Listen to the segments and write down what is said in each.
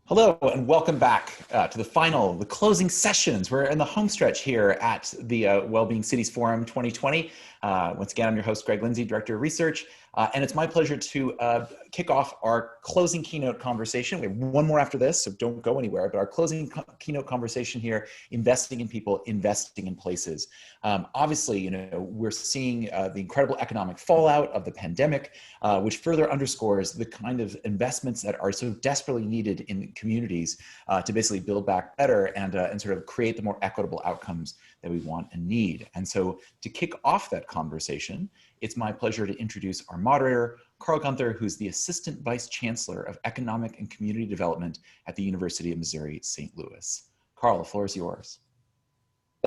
Hello and welcome back to the closing sessions. We're in the home stretch here at the Wellbeing Cities Forum 2020. Once again, I'm your host, Greg Lindsay, Director of Research, and it's my pleasure to kick off our closing keynote conversation. We have one more after this, so don't go anywhere, but our closing keynote conversation here, investing in people, investing in places. Obviously, we're seeing the incredible economic fallout of the pandemic, which further underscores the kind of investments that are so desperately needed in communities to basically build back better and sort of create the more equitable outcomes that we want and need. And so to kick off that conversation, it's my pleasure to introduce our moderator, Karl Guenther, who's the Assistant Vice Chancellor of Economic and Community Development at the University of Missouri, St. Louis. Karl, the floor is yours.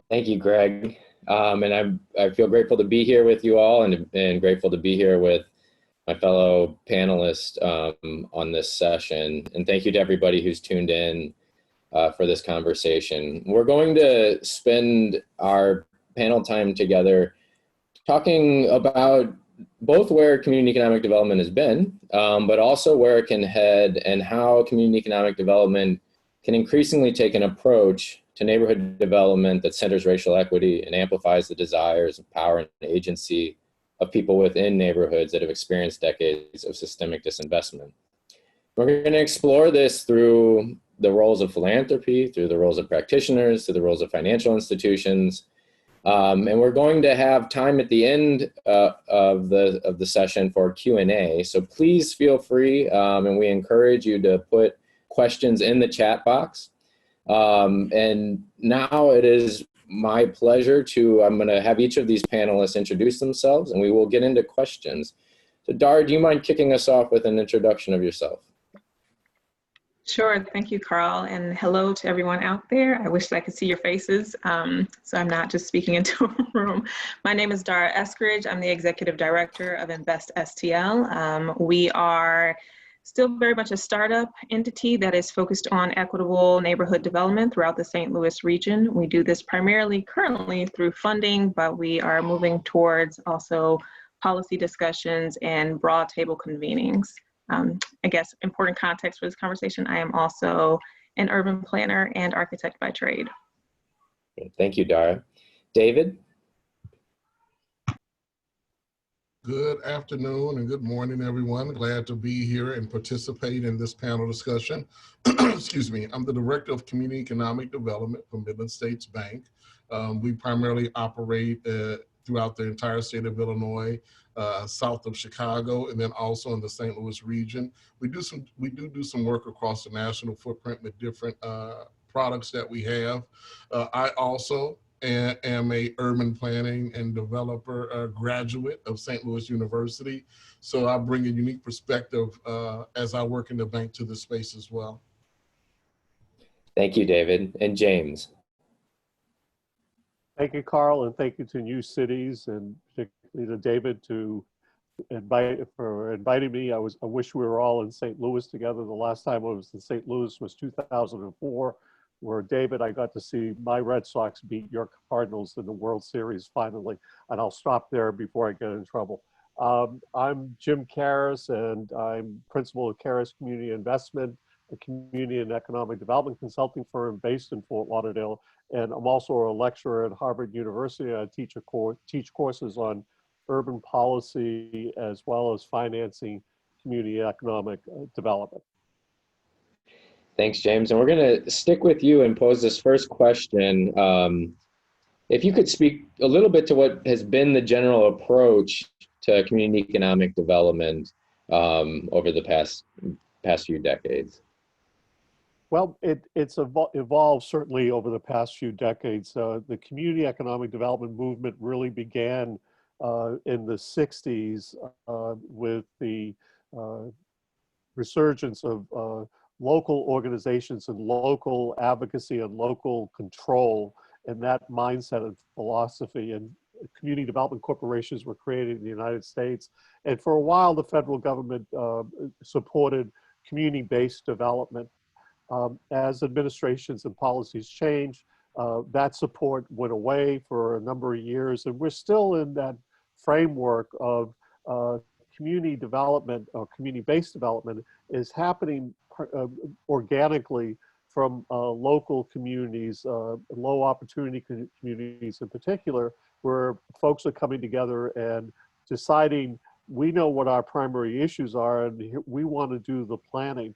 Thank you, Greg. And I feel grateful to be here with you all and grateful to be here with my fellow panelists on this session. And thank you to everybody who's tuned in for this conversation. We're going to spend our panel time together talking about both where community economic development has been, but also where it can head and how community economic development can increasingly take an approach to neighborhood development that centers racial equity and amplifies the desires of power and agency of people within neighborhoods that have experienced decades of systemic disinvestment. We're going to explore this through the roles of philanthropy, through the roles of practitioners, through the roles of financial institutions. And we're going to have time at the end of the session for Q&A. So please feel free, and we encourage you to put questions in the chat box. And now it is my pleasure I'm going to have each of these panelists introduce themselves, and we will get into questions. So Dara, do you mind kicking us off with an introduction of yourself? Sure, thank you, Karl, and hello to everyone out there. I wish I could see your faces, so I'm not just speaking into a room. My name is Dara Eskridge. I'm the Executive Director of InvestSTL. We are still very much a startup entity that is focused on equitable neighborhood development throughout the St. Louis region. We do this primarily currently through funding, but we are moving towards also policy discussions and broad table convenings. I guess important context for this conversation, I am also an urban planner and architect by trade. Thank you, Dara. David? Good afternoon and good morning, everyone. Glad to be here and participate in this panel discussion. Excuse me. I'm the Director of Community Economic Development for Midland States Bank. We primarily operate throughout the entire state of Illinois, south of Chicago, and then also in the St. Louis region. We do some work across the national footprint with different products that we have. I also am a urban planning and developer graduate of St. Louis University. So I bring a unique perspective as I work in the bank to this space as well. Thank you, David. And James? Thank you, Karl, and thank you to New Cities and particularly to David for inviting me. I wish we were all in St. Louis together. The last time I was in St. Louis was 2004, where David, I got to see my Red Sox beat your Cardinals in the World Series finally. And I'll stop there before I get in trouble. I'm JamesCarras, and I'm principal of Carras Community Investment, a community and economic development consulting firm based in Fort Lauderdale. And I'm also a lecturer at Harvard University. I teach courses on urban policy as well as financing community economic development. Thanks, James. And we're going to stick with you and pose this first question. If you could speak a little bit to what has been the general approach to community economic development over the past few decades. Well, it's evolved certainly over the past few decades. The community economic development movement really began in the 60s with the resurgence of local organizations and local advocacy and local control, and that mindset and philosophy. And community development corporations were created in the United States. And for a while, the federal government supported community-based development. As administrations and policies changed, that support went away for a number of years, and we're still in that framework of community development or community-based development is happening organically from local communities, low opportunity communities in particular, where folks are coming together and deciding, we know what our primary issues are and we want to do the planning.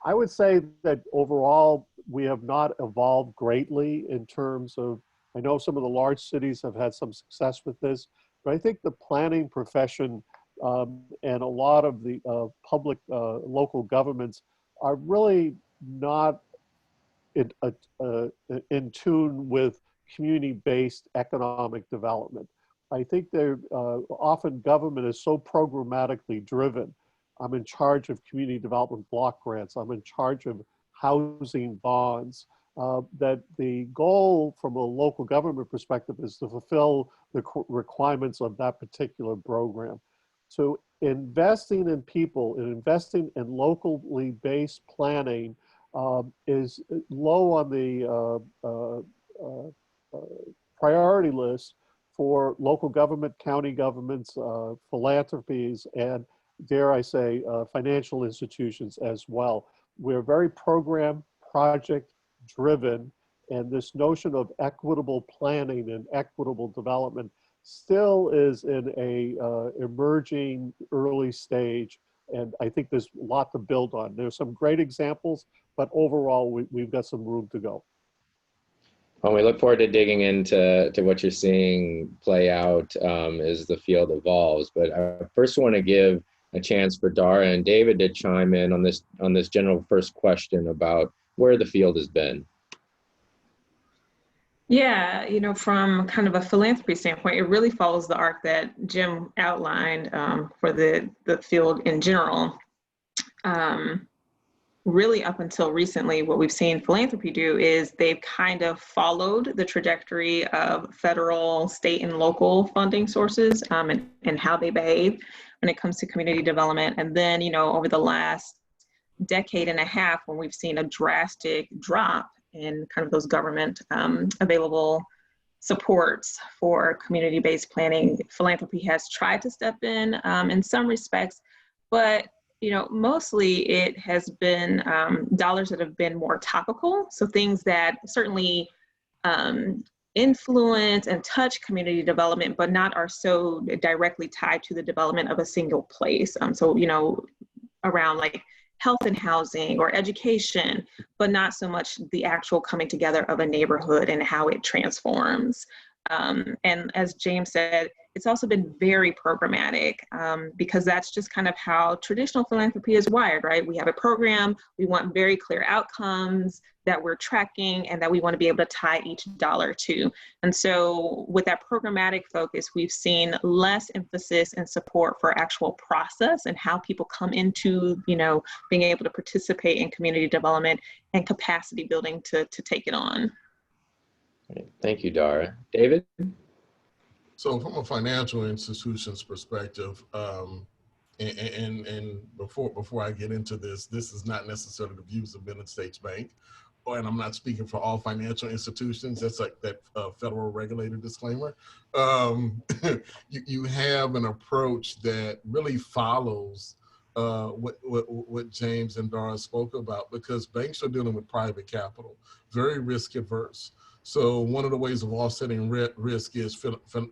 I would say that overall, we have not evolved greatly in terms of, I know some of the large cities have had some success with this, but I think the planning profession and a lot of the public local governments are really not in tune with community-based economic development. I think they're often government is so programmatically driven. I'm in charge of community development block grants. I'm in charge of housing bonds. That the goal from a local government perspective is to fulfill the requirements of that particular program. So investing in people and investing in locally based planning is low on the priority list for local government, county governments, philanthropies, and dare I say, financial institutions as well. We're very program, project driven, and this notion of equitable planning and equitable development still is in a emerging early stage. And I think there's a lot to build on. There's some great examples, but overall, we've got some room to go. Well, we look forward to digging into what you're seeing play out as the field evolves. But I first want to give a chance for Dara and David to chime in on this general first question about where the field has been. Yeah, you know, from kind of a philanthropy standpoint, it really follows the arc that Jim outlined for the field in general. Really up until recently, what we've seen philanthropy do is they've kind of followed the trajectory of federal, state, and local funding sources and how they behave when it comes to community development. And then, you know, over the last decade and a half, when we've seen a drastic drop in kind of those government available supports for community-based planning, philanthropy has tried to step in some respects, but you know, mostly it has been dollars that have been more topical. So things that certainly influence and touch community development, but not are so directly tied to the development of a single place. So, you know, around like health and housing or education, but not so much the actual coming together of a neighborhood and how it transforms. And as James said, it's also been very programmatic because that's just kind of how traditional philanthropy is wired, right? We have a program, we want very clear outcomes that we're tracking and that we want to be able to tie each dollar to. And so with that programmatic focus, we've seen less emphasis and support for actual process and how people come into, you know, being able to participate in community development and capacity building to take it on. Thank you, Dara. David? So from a financial institution's perspective, and before I get into this is not necessarily the views of Midland States Bank, and I'm not speaking for all financial institutions. That's like that federal regulator disclaimer. You have an approach that really follows what James and Dara spoke about, because banks are dealing with private capital, very risk adverse. So one of the ways of offsetting risk is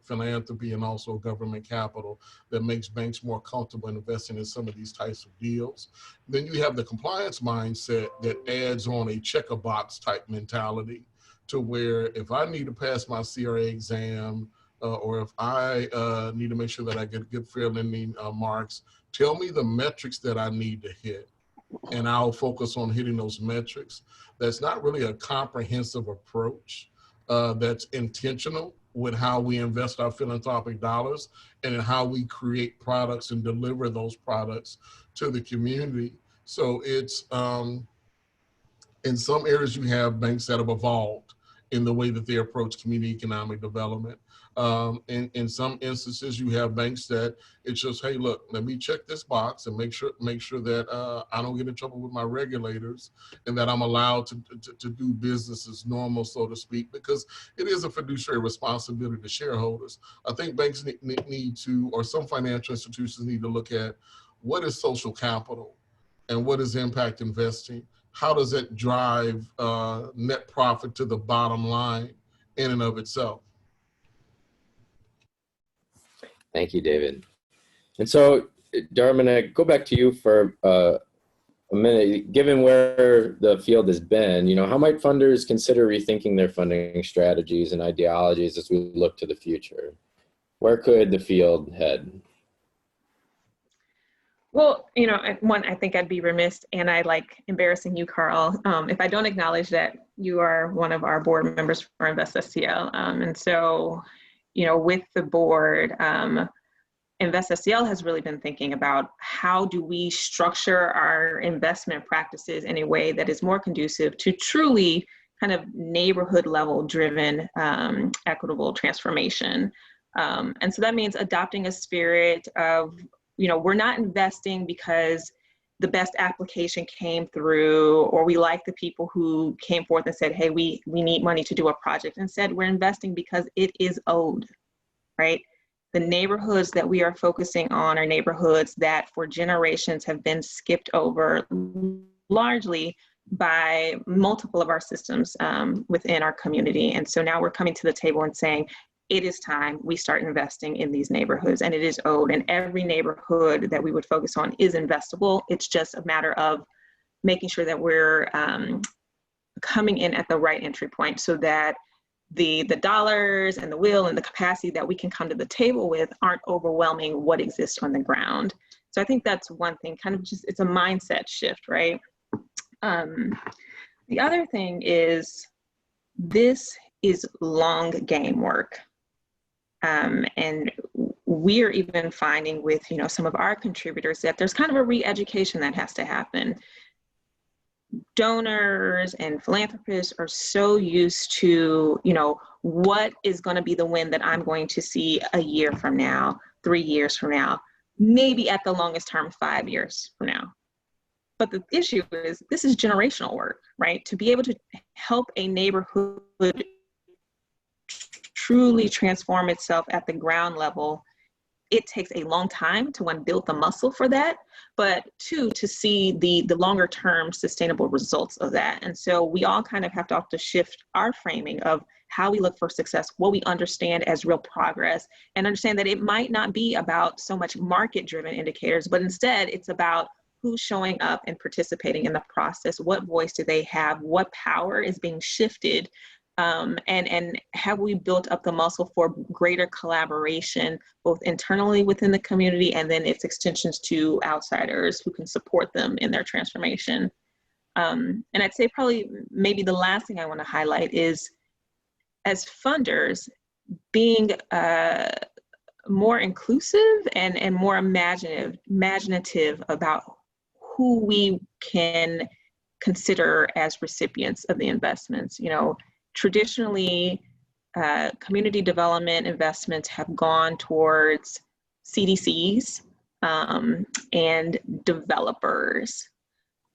philanthropy and also government capital that makes banks more comfortable investing in some of these types of deals. Then you have the compliance mindset that adds on a check-a-box type mentality to where if I need to pass my CRA exam or if I need to make sure that I get good fair lending marks, tell me the metrics that I need to hit, and I'll focus on hitting those metrics. That's not really a comprehensive approach that's intentional with how we invest our philanthropic dollars and in how we create products and deliver those products to the community. So it's, in some areas you have banks that have evolved in the way that they approach community economic development. In some instances, you have banks that it's just, hey, look, let me check this box and make sure that I don't get in trouble with my regulators and that I'm allowed to do business as normal, so to speak, because it is a fiduciary responsibility to shareholders. I think banks need to, or some financial institutions need to look at what is social capital and what is impact investing. How does it drive net profit to the bottom line in and of itself? Thank you, David. And so, Dara, I'm going to go back to you for a minute. Given where the field has been, you know, how might funders consider rethinking their funding strategies and ideologies as we look to the future? Where could the field head? Well, you know, one, I think I'd be remiss, and I like embarrassing you, Karl, if I don't acknowledge that you are one of our board members for InvestSTL. And so, you know, with the board, InvestSTL has really been thinking about how do we structure our investment practices in a way that is more conducive to truly kind of neighborhood level driven equitable transformation. And so that means adopting a spirit of, you know, we're not investing because the best application came through, or we like the people who came forth and said, hey, we need money to do a project. Instead, we're investing because it is owed, right? The neighborhoods that we are focusing on are neighborhoods that for generations have been skipped over largely by multiple of our systems within our community. And so now we're coming to the table and saying, it is time we start investing in these neighborhoods, and it is owed. And every neighborhood that we would focus on is investable. It's just a matter of making sure that we're coming in at the right entry point so that the dollars and the will and the capacity that we can come to the table with aren't overwhelming what exists on the ground. So I think that's one thing, kind of just, it's a mindset shift, right? The other thing is, this is long game work. And we're even finding with, you know, some of our contributors that there's kind of a re-education that has to happen. Donors and philanthropists are so used to, you know, what is going to be the win that I'm going to see a year from now, 3 years from now, maybe at the longest term, 5 years from now. But the issue is, this is generational work, right? To be able to help a neighborhood truly transform itself at the ground level, it takes a long time to, one, build the muscle for that, but two, to see the longer term sustainable results of that. And so we all kind of have to shift our framing of how we look for success, what we understand as real progress, and understand that it might not be about so much market driven indicators, but instead it's about who's showing up and participating in the process, what voice do they have, what power is being shifted, and have we built up the muscle for greater collaboration, both internally within the community and then its extensions to outsiders who can support them in their transformation. And I'd say probably maybe the last thing I want to highlight is, as funders, being more inclusive and more imaginative about who we can consider as recipients of the investments. You know, traditionally, community development investments have gone towards CDCs and developers.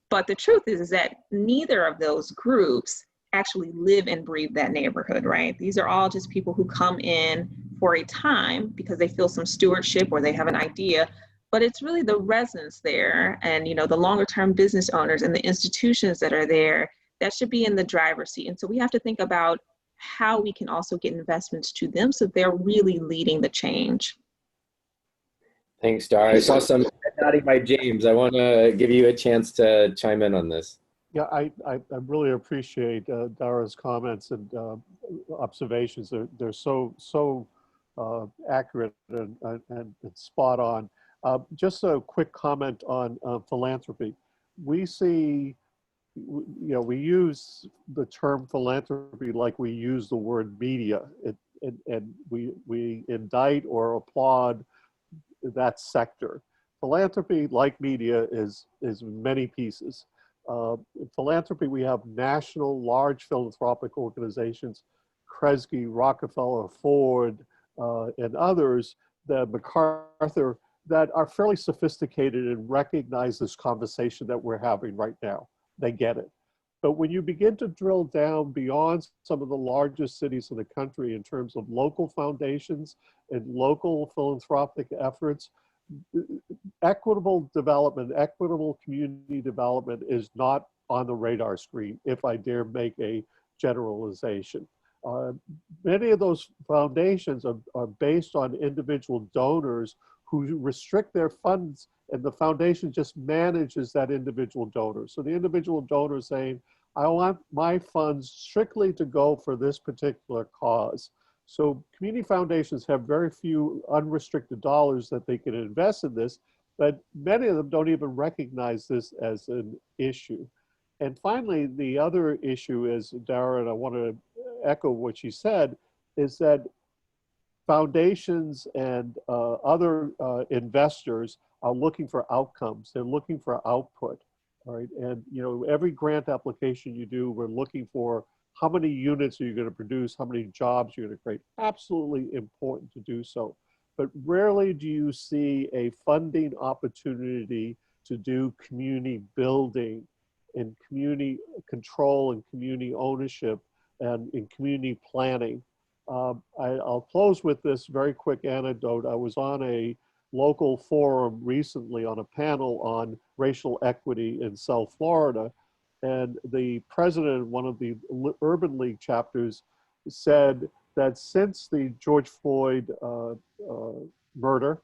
But the truth is that neither of those groups actually live and breathe that neighborhood, right? These are all just people who come in for a time because they feel some stewardship or they have an idea, but it's really the residents there and, you know, the longer term business owners and the institutions that are there that should be in the driver's seat. And so we have to think about how we can also get investments to them so they're really leading the change. Thanks, Dara. I saw some nodding by James. I want to give you a chance to chime in on this. Yeah, I really appreciate Dara's comments and observations. They're so accurate and spot on. Just a quick comment on philanthropy. We see, you know, we use the term philanthropy like we use the word media, and we indict or applaud that sector. Philanthropy, like media, is many pieces. In philanthropy, we have national large philanthropic organizations, Kresge, Rockefeller, Ford, and others, the MacArthur, that are fairly sophisticated and recognize this conversation that we're having right now. They get it. But when you begin to drill down beyond some of the largest cities in the country in terms of local foundations and local philanthropic efforts, equitable development, equitable community development is not on the radar screen, if I dare make a generalization. Many of those foundations are based on individual donors who restrict their funds, and the foundation just manages that individual donor. So the individual donor is saying, I want my funds strictly to go for this particular cause. So community foundations have very few unrestricted dollars that they can invest in this, but many of them don't even recognize this as an issue. And finally, the other issue is, Dara, and I want to echo what she said, is that foundations and other investors are looking for outcomes. They're looking for output, all right? And you know, every grant application you do, we're looking for how many units are you going to produce, how many jobs you're going to create. Absolutely important to do so. But rarely do you see a funding opportunity to do community building and community control and community ownership and in community planning. I'll close with this very quick anecdote. I was on a local forum recently on a panel on racial equity in South Florida, and the president of one of the Urban League chapters said that since the George Floyd murder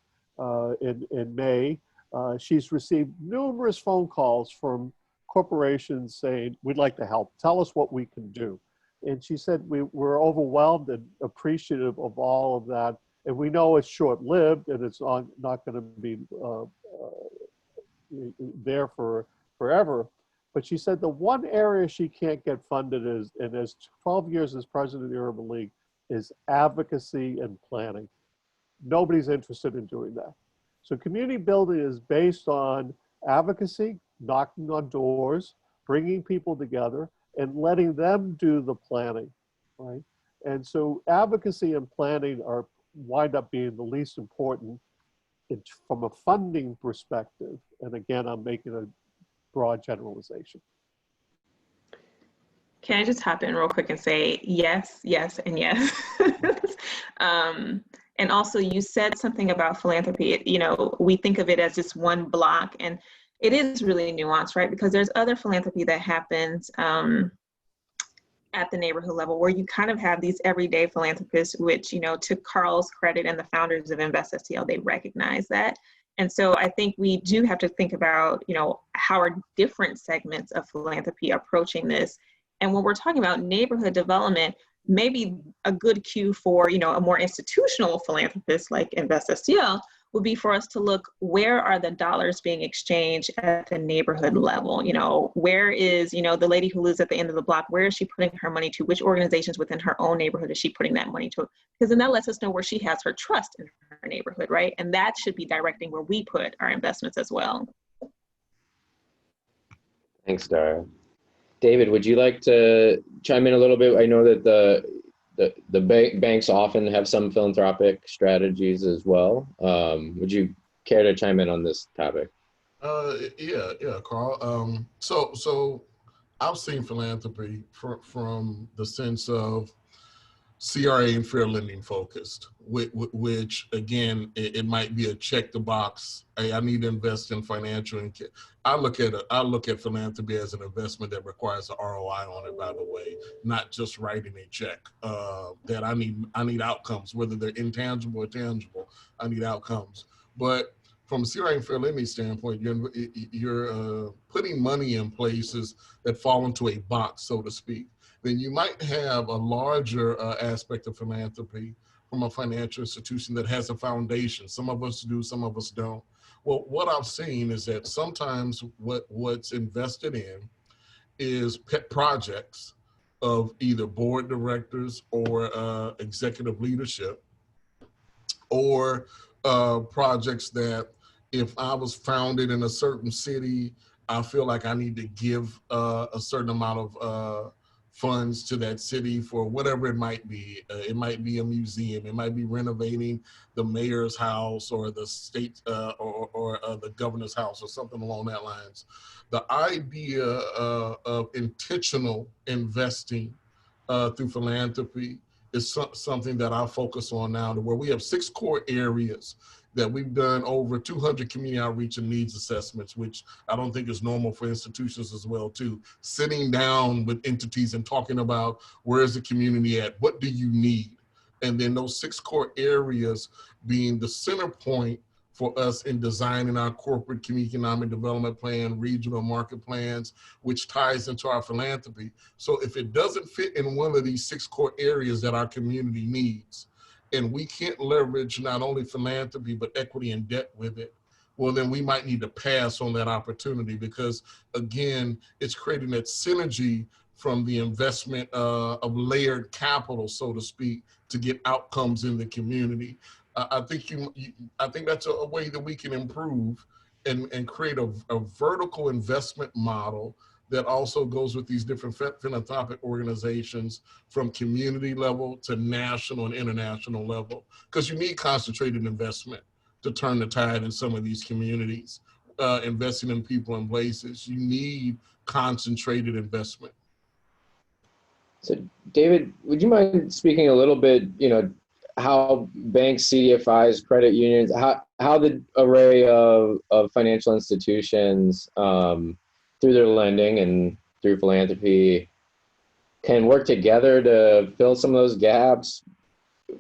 in May, she's received numerous phone calls from corporations saying, we'd like to help, tell us what we can do. And she said, we're overwhelmed and appreciative of all of that. And we know it's short-lived and it's not going to be there for forever. But she said the one area she can't get funded is, and as 12 years as president of the Urban League, is advocacy and planning. Nobody's interested in doing that. So community building is based on advocacy, knocking on doors, bringing people together, and letting them do the planning, right? And so advocacy and planning wind up being the least important from a funding perspective. And again, I'm making a broad generalization. Can I just hop in real quick and say yes, yes, and yes? And also you said something about philanthropy. You know, we think of it as just one block, and it is really nuanced, right? Because there's other philanthropy that happens at the neighborhood level where you kind of have these everyday philanthropists, which, you know, to Karl's credit and the founders of InvestSTL, they recognize that. And so I think we do have to think about, you know, how are different segments of philanthropy approaching this. And when we're talking about neighborhood development, maybe a good cue for, you know, a more institutional philanthropist like InvestSTL would be for us to look, where are the dollars being exchanged at the neighborhood level? You know, where is, you know, the lady who lives at the end of the block, where is she putting her money to? Which organizations within her own neighborhood is she putting that money to? Because then that lets us know where she has her trust in her neighborhood, right? And that should be directing where we put our investments as well. Thanks, Dara. David, would you like to chime in a little bit? I know that the banks often have some philanthropic strategies as well. Would you care to chime in on this topic? Yeah, Karl. So I've seen philanthropy from the sense of CRA and fair lending focused, which again, it might be a check the box. Hey, I need to invest in financial. And I look at philanthropy as an investment that requires an ROI on it, by the way, not just writing a check. That I need outcomes, whether they're intangible or tangible. I need outcomes. But from a CRA and fair lending standpoint, you're putting money in places that fall into a box, so to speak. Then you might have a larger aspect of philanthropy from a financial institution that has a foundation. Some of us do, some of us don't. Well, what I've seen is that sometimes what's invested in is pet projects of either board directors or executive leadership, or projects that if I was founded in a certain city, I feel like I need to give a certain amount of funds to that city for whatever it might be. It might be a museum. It might be renovating the mayor's house or the state or the governor's house or something along that lines. The idea of intentional investing through philanthropy is something that I focus on now, to where we have 6 core areas that we've done over 200 community outreach and needs assessments, which I don't think is normal for institutions as well too. Sitting down with entities and talking about, where is the community at? What do you need? And then those 6 core areas being the center point for us in designing our corporate community economic development plan, regional market plans, which ties into our philanthropy. So if it doesn't fit in one of these 6 core areas that our community needs, and we can't leverage not only philanthropy, but equity and debt with it, well, then we might need to pass on that opportunity, because again, it's creating that synergy from the investment of layered capital, so to speak, to get outcomes in the community. I think that's a way that we can improve and create a vertical investment model that also goes with these different philanthropic organizations, from community level to national and international level, because you need concentrated investment to turn the tide in some of these communities. Investing in people and places, you need concentrated investment. So David, would you mind speaking a little bit, how banks, CDFIs, credit unions, how the array of financial institutions through their lending and through philanthropy can work together to fill some of those gaps,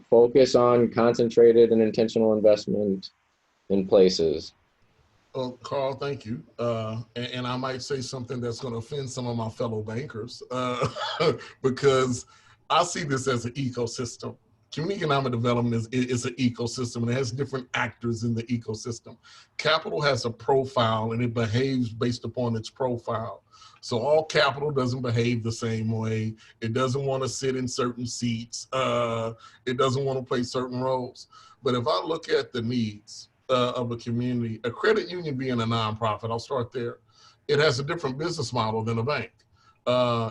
focus on concentrated and intentional investment in places? Well, Karl, thank you. And I might say something that's going to offend some of my fellow bankers, because I see this as an ecosystem. Community economic development is an ecosystem, and it has different actors in the ecosystem. Capital has a profile, and it behaves based upon its profile. So all capital doesn't behave the same way. It doesn't want to sit in certain seats. It doesn't want to play certain roles. But if I look at the needs of a community, a credit union being a nonprofit, I'll start there. It has a different business model than a bank.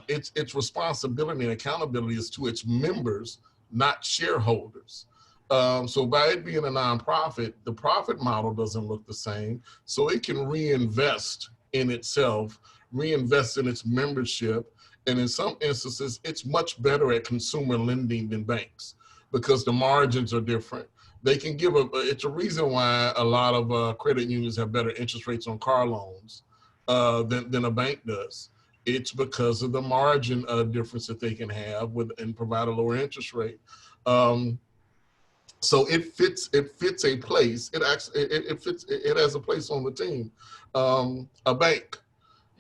Its responsibility and accountability is to its members, not shareholders. So by it being a nonprofit, the profit model doesn't look the same. So it can reinvest in itself, reinvest in its membership. And in some instances, it's much better at consumer lending than banks, because the margins are different. They can give it's a reason why a lot of credit unions have better interest rates on car loans than a bank does. It's because of the margin difference that they can have and provide a lower interest rate. So it fits a place. It has a place on the team. A bank,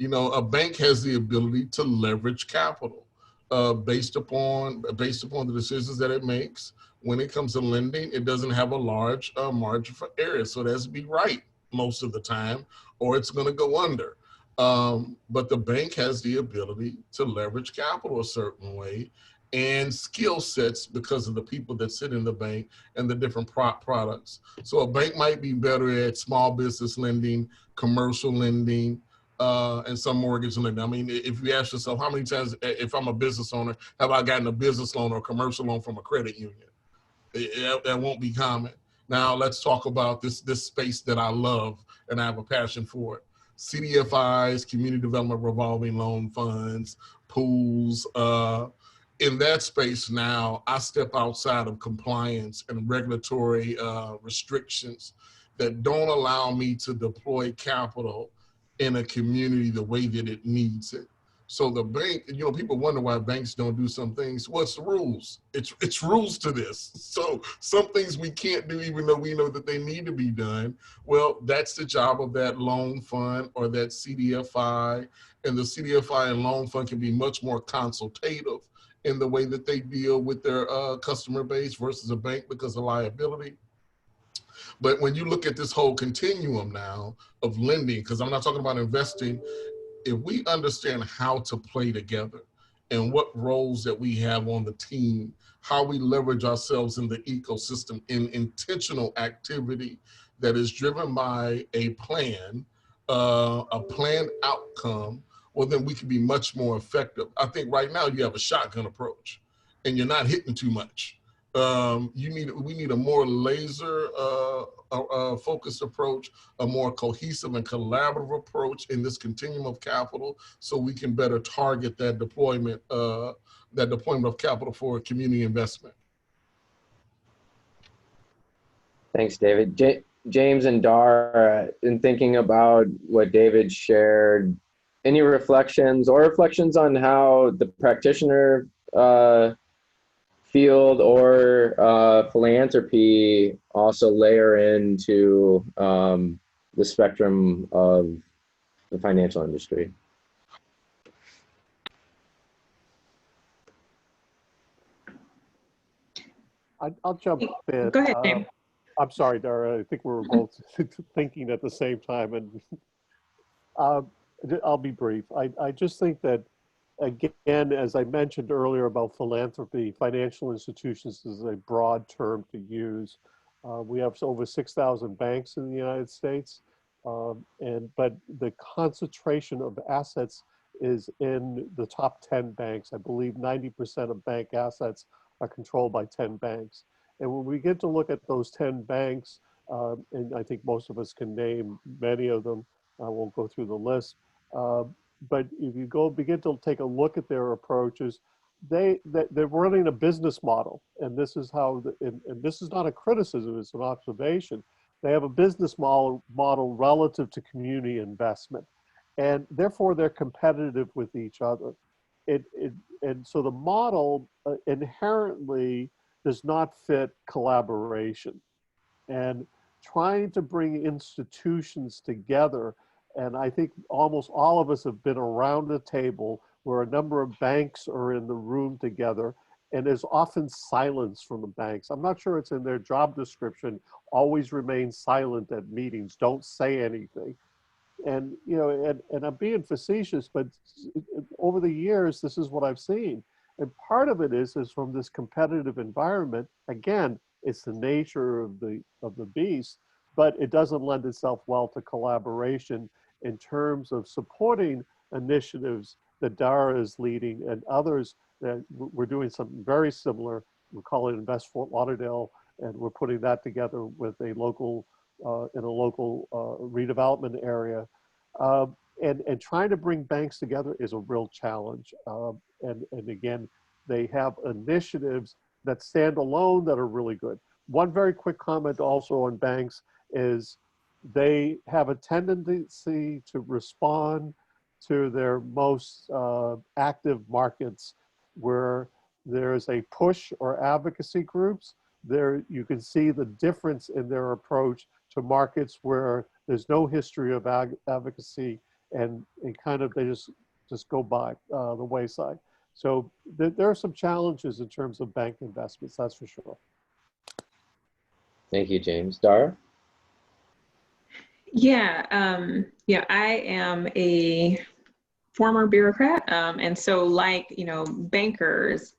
a bank has the ability to leverage capital based upon the decisions that it makes. When it comes to lending, it doesn't have a large margin for error, so it has to be right most of the time, or it's going to go under. But the bank has the ability to leverage capital a certain way, and skill sets because of the people that sit in the bank and the different products. So a bank might be better at small business lending, commercial lending, and some mortgage lending. I mean, if you ask yourself, how many times, if I'm a business owner, have I gotten a business loan or a commercial loan from a credit union? That won't be common. Now let's talk about this space that I love and I have a passion for it. CDFIs, community development revolving loan funds, pools. In that space now, I step outside of compliance and regulatory restrictions that don't allow me to deploy capital in a community the way that it needs it. So the bank, people wonder why banks don't do some things. What's the rules? It's rules to this. So some things we can't do, even though we know that they need to be done. Well, that's the job of that loan fund or that CDFI. And the CDFI and loan fund can be much more consultative in the way that they deal with their customer base versus a bank because of liability. But when you look at this whole continuum now of lending, because I'm not talking about investing, if we understand how to play together and what roles that we have on the team, how we leverage ourselves in the ecosystem in intentional activity that is driven by a planned outcome well, then we can be much more effective. I think right now you have a shotgun approach and you're not hitting too much. We need a more laser focused approach, a more cohesive and collaborative approach in this continuum of capital, so we can better target that deployment of capital for community investment. Thanks, David. James and Dara, in thinking about what David shared, any reflections on how the practitioner field or philanthropy also layer into the spectrum of the financial industry? I'll jump in. Go ahead, James. I'm sorry, Dara. I think we were both thinking at the same time, and I'll be brief. I just think that, again, as I mentioned earlier about philanthropy, financial institutions is a broad term to use. We have over 6,000 banks in the United States, but the concentration of assets is in the top 10 banks. I believe 90% of bank assets are controlled by 10 banks. And when we get to look at those 10 banks, and I think most of us can name many of them, I won't go through the list, but if you begin to take a look at their approaches, they're running a business model, and this is how, and this is not a criticism, it's an observation. They have a business model relative to community investment, and therefore they're competitive with each other. And so the model inherently does not fit collaboration, and trying to bring institutions together. And I think almost all of us have been around the table where a number of banks are in the room together, and there's often silence from the banks. I'm not sure it's in their job description, always remain silent at meetings, don't say anything. And, you know, and I'm being facetious, but over the years, this is what I've seen. And part of it is from this competitive environment. Again, it's the nature of the beast, but it doesn't lend itself well to collaboration in terms of supporting initiatives that Dara is leading and others that we're doing something very similar. We call it Invest Fort Lauderdale, and we're putting that together with a local, in a local redevelopment area. And trying to bring banks together is a real challenge. And again, they have initiatives that stand alone that are really good. One very quick comment also on banks is they have a tendency to respond to their most active markets where there's a push or advocacy groups. There you can see the difference in their approach to markets where there's no history of advocacy, and kind of they just go by the wayside. So there are some challenges in terms of bank investments, that's for sure. Thank you, James. Dara? Yeah, I am a former bureaucrat, and so like, you know, bankers,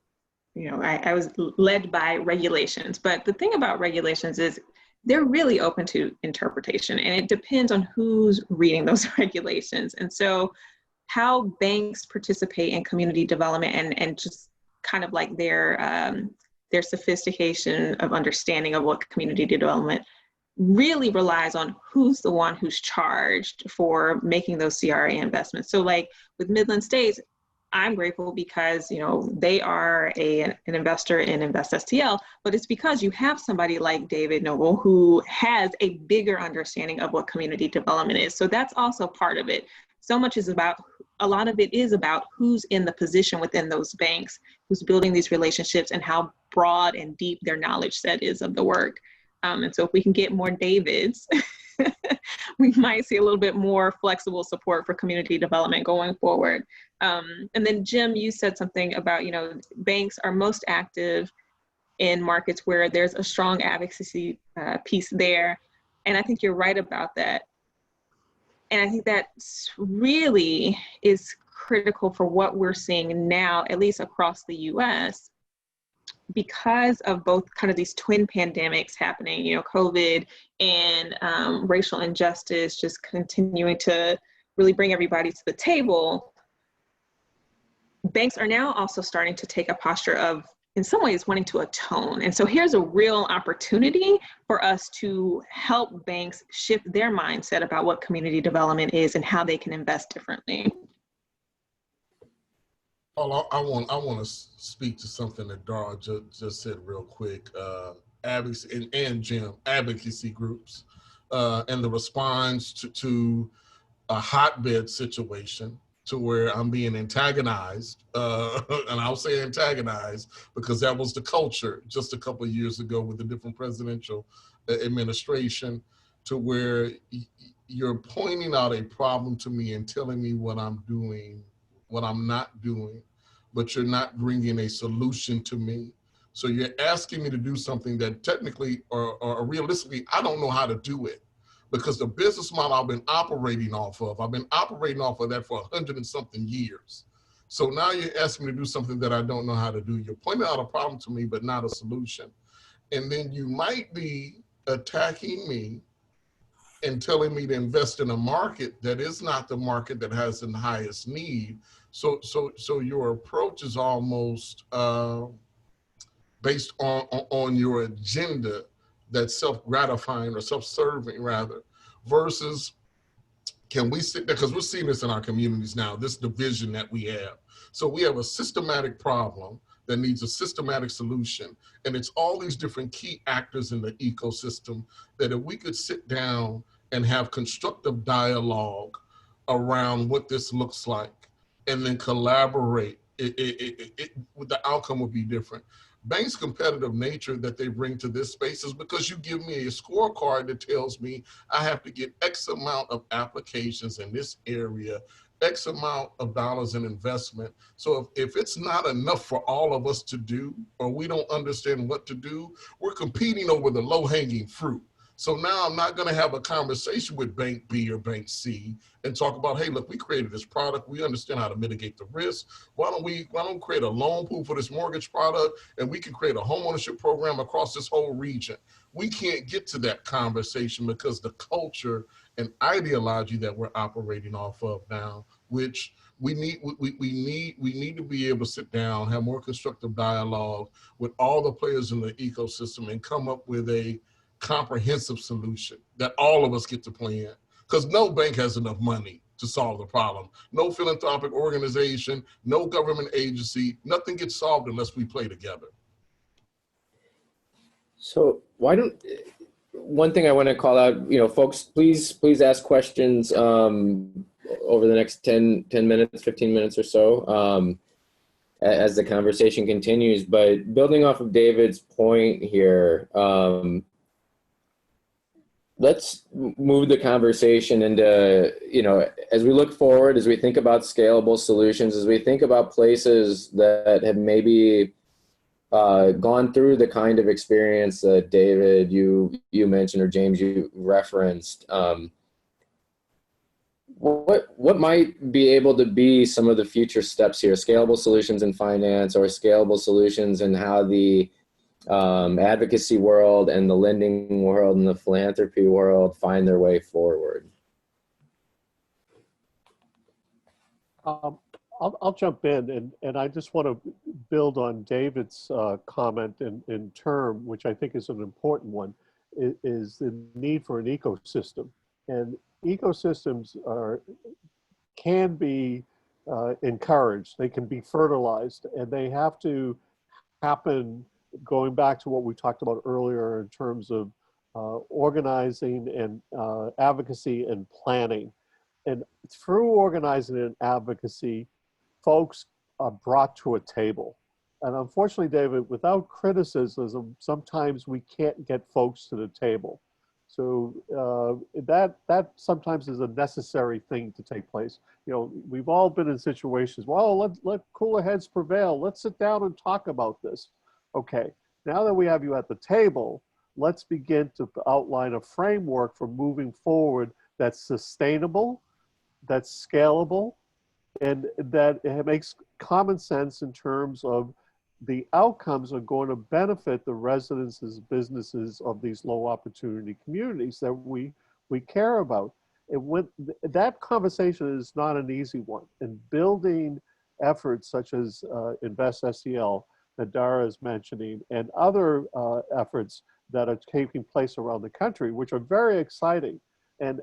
you know, I was led by regulations, but the thing about regulations is they're really open to interpretation, and it depends on who's reading those regulations. And so how banks participate in community development and just kind of like their sophistication of understanding of what community development really relies on who's the one who's charged for making those CRA investments. So like with Midland States, I'm grateful because, you know, they are an investor in InvestSTL, but it's because you have somebody like David Noble who has a bigger understanding of what community development is. So that's also part of it. So much is about, a lot of it is about who's in the position within those banks, who's building these relationships, and how broad and deep their knowledge set is of the work. And so if we can get more Davids, we might see a little bit more flexible support for community development going forward. And then Jim, you said something about, you know, banks are most active in markets where there's a strong advocacy piece there. And I think you're right about that. And I think that really is critical for what we're seeing now, at least across the US, because of both kind of these twin pandemics happening, you know, COVID and racial injustice just continuing to really bring everybody to the table. banks are now also starting to take a posture of, in some ways, wanting to atone. And so here's a real opportunity for us to help banks shift their mindset about what community development is and how they can invest differently. Oh, I want to speak to something that Dara just said real quick. Advocacy and Jim, advocacy groups, and the response to a hotbed situation to where I'm being antagonized, and I'll say antagonized because that was the culture just a couple of years ago with the different presidential administration, to where you're pointing out a problem to me and telling me what I'm doing, what I'm not doing, but you're not bringing a solution to me. So you're asking me to do something that technically or realistically, I don't know how to do it, because the business model I've been operating off of that for 100 and something years. So now you're asking me to do something that I don't know how to do. You're pointing out a problem to me, but not a solution. And then you might be attacking me and telling me to invest in a market that is not the market that has the highest need. So your approach is almost based on your agenda that's self-gratifying or self-serving rather, versus can we sit there, because we're seeing this in our communities now, this division that we have. So we have a systematic problem that needs a systematic solution. And it's all these different key actors in the ecosystem that if we could sit down and have constructive dialogue around what this looks like and then collaborate, the outcome would be different. Banks' competitive nature that they bring to this space is because you give me a scorecard that tells me I have to get X amount of applications in this area, X amount of dollars in investment. So if it's not enough for all of us to do, or we don't understand what to do, we're competing over the low-hanging fruit. So now I'm not going to have a conversation with Bank B or Bank C and talk about, hey, look, we created this product. We understand how to mitigate the risk. Why don't we create a loan pool for this mortgage product, and we can create a homeownership program across this whole region? We can't get to that conversation because the culture and ideology that we're operating off of now, which we need to be able to sit down, have more constructive dialogue with all the players in the ecosystem and come up with a comprehensive solution that all of us get to play in, because no bank has enough money to solve the problem. No philanthropic organization, no government agency, nothing gets solved unless we play together. So one thing I want to call out, folks, please ask questions over the next 10 minutes, 15 minutes or so as the conversation continues. But building off of David's point here, let's move the conversation into, as we look forward, as we think about scalable solutions, as we think about places that have maybe gone through the kind of experience that David, you mentioned, or James, you referenced, what might be able to be some of the future steps here, scalable solutions in finance or scalable solutions in how the advocacy world and the lending world and the philanthropy world find their way forward? I'll jump in, and I just want to build on David's comment in term, which I think is an important one, is the need for an ecosystem. And ecosystems can be encouraged, they can be fertilized, and they have to happen, going back to what we talked about earlier in terms of organizing and advocacy and planning. And through organizing and advocacy, folks are brought to a table. And unfortunately, David, without criticism, sometimes we can't get folks to the table. So that sometimes is a necessary thing to take place. We've all been in situations, well, let cooler heads prevail. Let's sit down and talk about this. Okay, now that we have you at the table, let's begin to outline a framework for moving forward that's sustainable, that's scalable, and that it makes common sense in terms of the outcomes are going to benefit the residences, businesses of these low opportunity communities that we care about. And when that conversation is not an easy one, and building efforts such as InvestSTL that Dara is mentioning, and other efforts that are taking place around the country, which are very exciting. And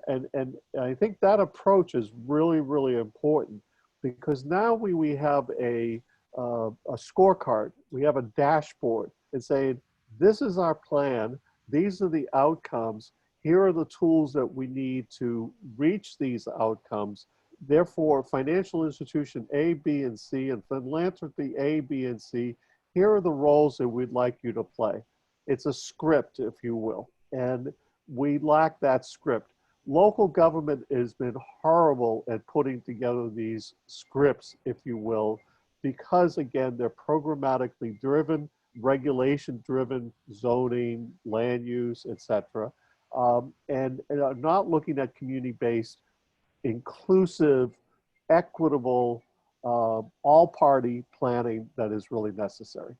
I think that approach is really, really important, because now we have a scorecard, we have a dashboard, and saying, this is our plan, these are the outcomes, here are the tools that we need to reach these outcomes. Therefore, financial institution A, B, and C, and philanthropy A, B, and C, here are the roles that we'd like you to play. It's a script, if you will, and we lack that script. Local government has been horrible at putting together these scripts, if you will, because again, they're programmatically driven, regulation driven, zoning, land use, etc. And are not looking at community-based, inclusive, equitable, all-party planning that is really necessary.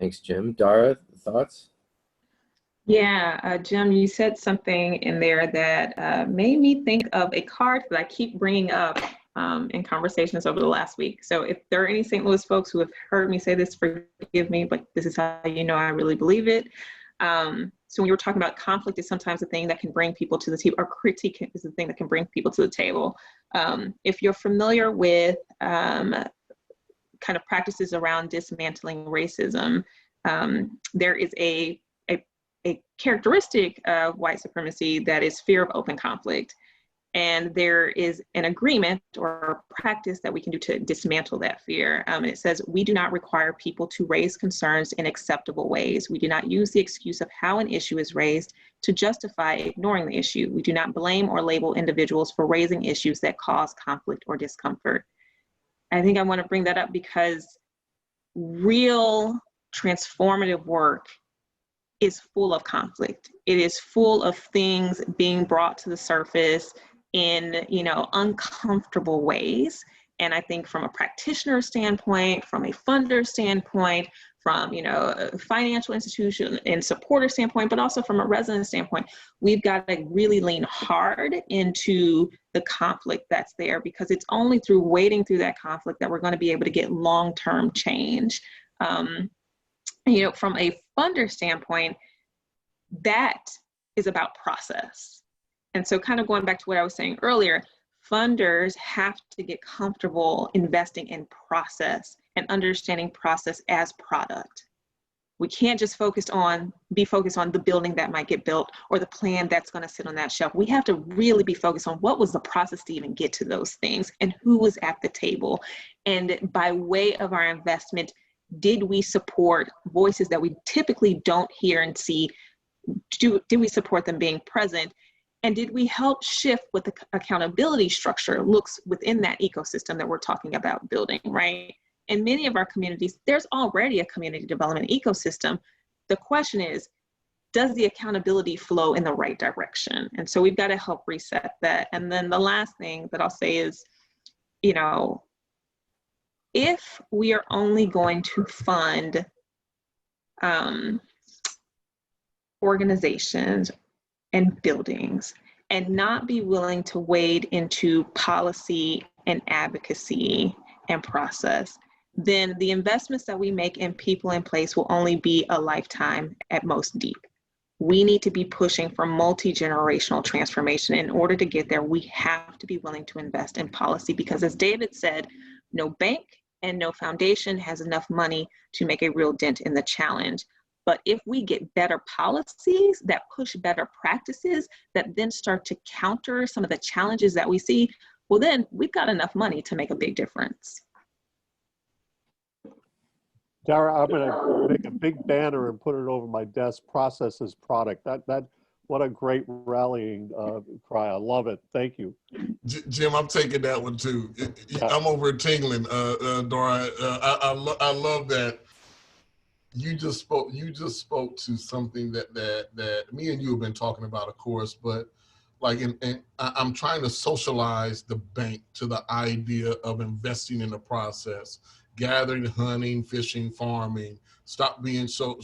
Thanks, Jim. Dara, thoughts? Yeah, Jim, you said something in there that made me think of a card that I keep bringing up in conversations over the last week. So if there are any St. Louis folks who have heard me say this, forgive me, but this is how you know I really believe it. So when you were talking about conflict is sometimes the thing that can bring people to the table, or critique is the thing that can bring people to the table. If you're familiar with kind of practices around dismantling racism, there is a characteristic of white supremacy that is fear of open conflict. And there is an agreement or practice that we can do to dismantle that fear. And it says, we do not require people to raise concerns in acceptable ways. We do not use the excuse of how an issue is raised to justify ignoring the issue. We do not blame or label individuals for raising issues that cause conflict or discomfort. I think I want to bring that up because real transformative work is full of conflict. It is full of things being brought to the surface in, uncomfortable ways. And I think from a practitioner standpoint, from a funder standpoint, from, a financial institution and supporter standpoint, but also from a resident standpoint, we've got to really lean hard into the conflict that's there, because it's only through wading through that conflict that we're going to be able to get long-term change. From a funder standpoint, that is about process. And so kind of going back to what I was saying earlier, funders have to get comfortable investing in process and understanding process as product. We can't just be focused on the building that might get built or the plan that's going to sit on that shelf. We have to really be focused on what was the process to even get to those things and who was at the table. And by way of our investment, did we support voices that we typically don't hear and see? Did we support them being present? And did we help shift what the accountability structure looks within that ecosystem that we're talking about building, right? In many of our communities, there's already a community development ecosystem. The question is, does the accountability flow in the right direction? And so we've got to help reset that. And then the last thing that I'll say is, if we are only going to fund organizations and buildings and not be willing to wade into policy and advocacy and process, then the investments that we make in people in place will only be a lifetime at most deep. We need to be pushing for multi-generational transformation. In order to get there, we have to be willing to invest in policy, because as David said, no bank and no foundation has enough money to make a real dent in the challenge. But if we get better policies that push better practices that then start to counter some of the challenges that we see, well, then we've got enough money to make a big difference. Dara, I'm going to make a big banner and put it over my desk, process as product. What a great rallying cry. I love it. Thank you. Jim, I'm taking that one too. I'm over at tingling, Dara. I love that. You just spoke to something that me and you have been talking about, of course, but like, and I'm trying to socialize the bank to the idea of investing in the process gathering, hunting, fishing, farming. Stop being so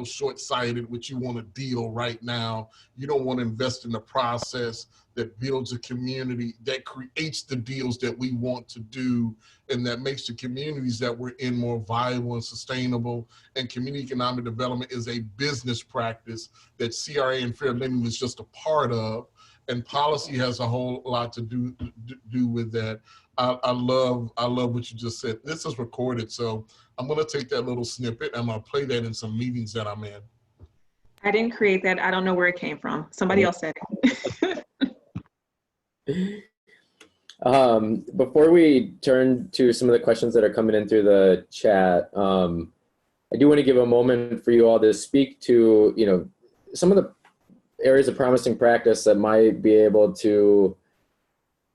short-sighted, which you want a deal right now. You don't want to invest in a process that builds a community, that creates the deals that we want to do, and that makes the communities that we're in more viable and sustainable. And community economic development is a business practice that CRA and fair lending is just a part of, and policy has a whole lot to do with that. I love what you just said. This is recorded, so I'm going to take that little snippet and I'm going to play that in some meetings that I'm in. I didn't create that. I don't know where it came from. Somebody else said it. Before we turn to some of the questions that are coming in through the chat, I do want to give a moment for you all to speak to, some of the areas of promising practice that might be able to,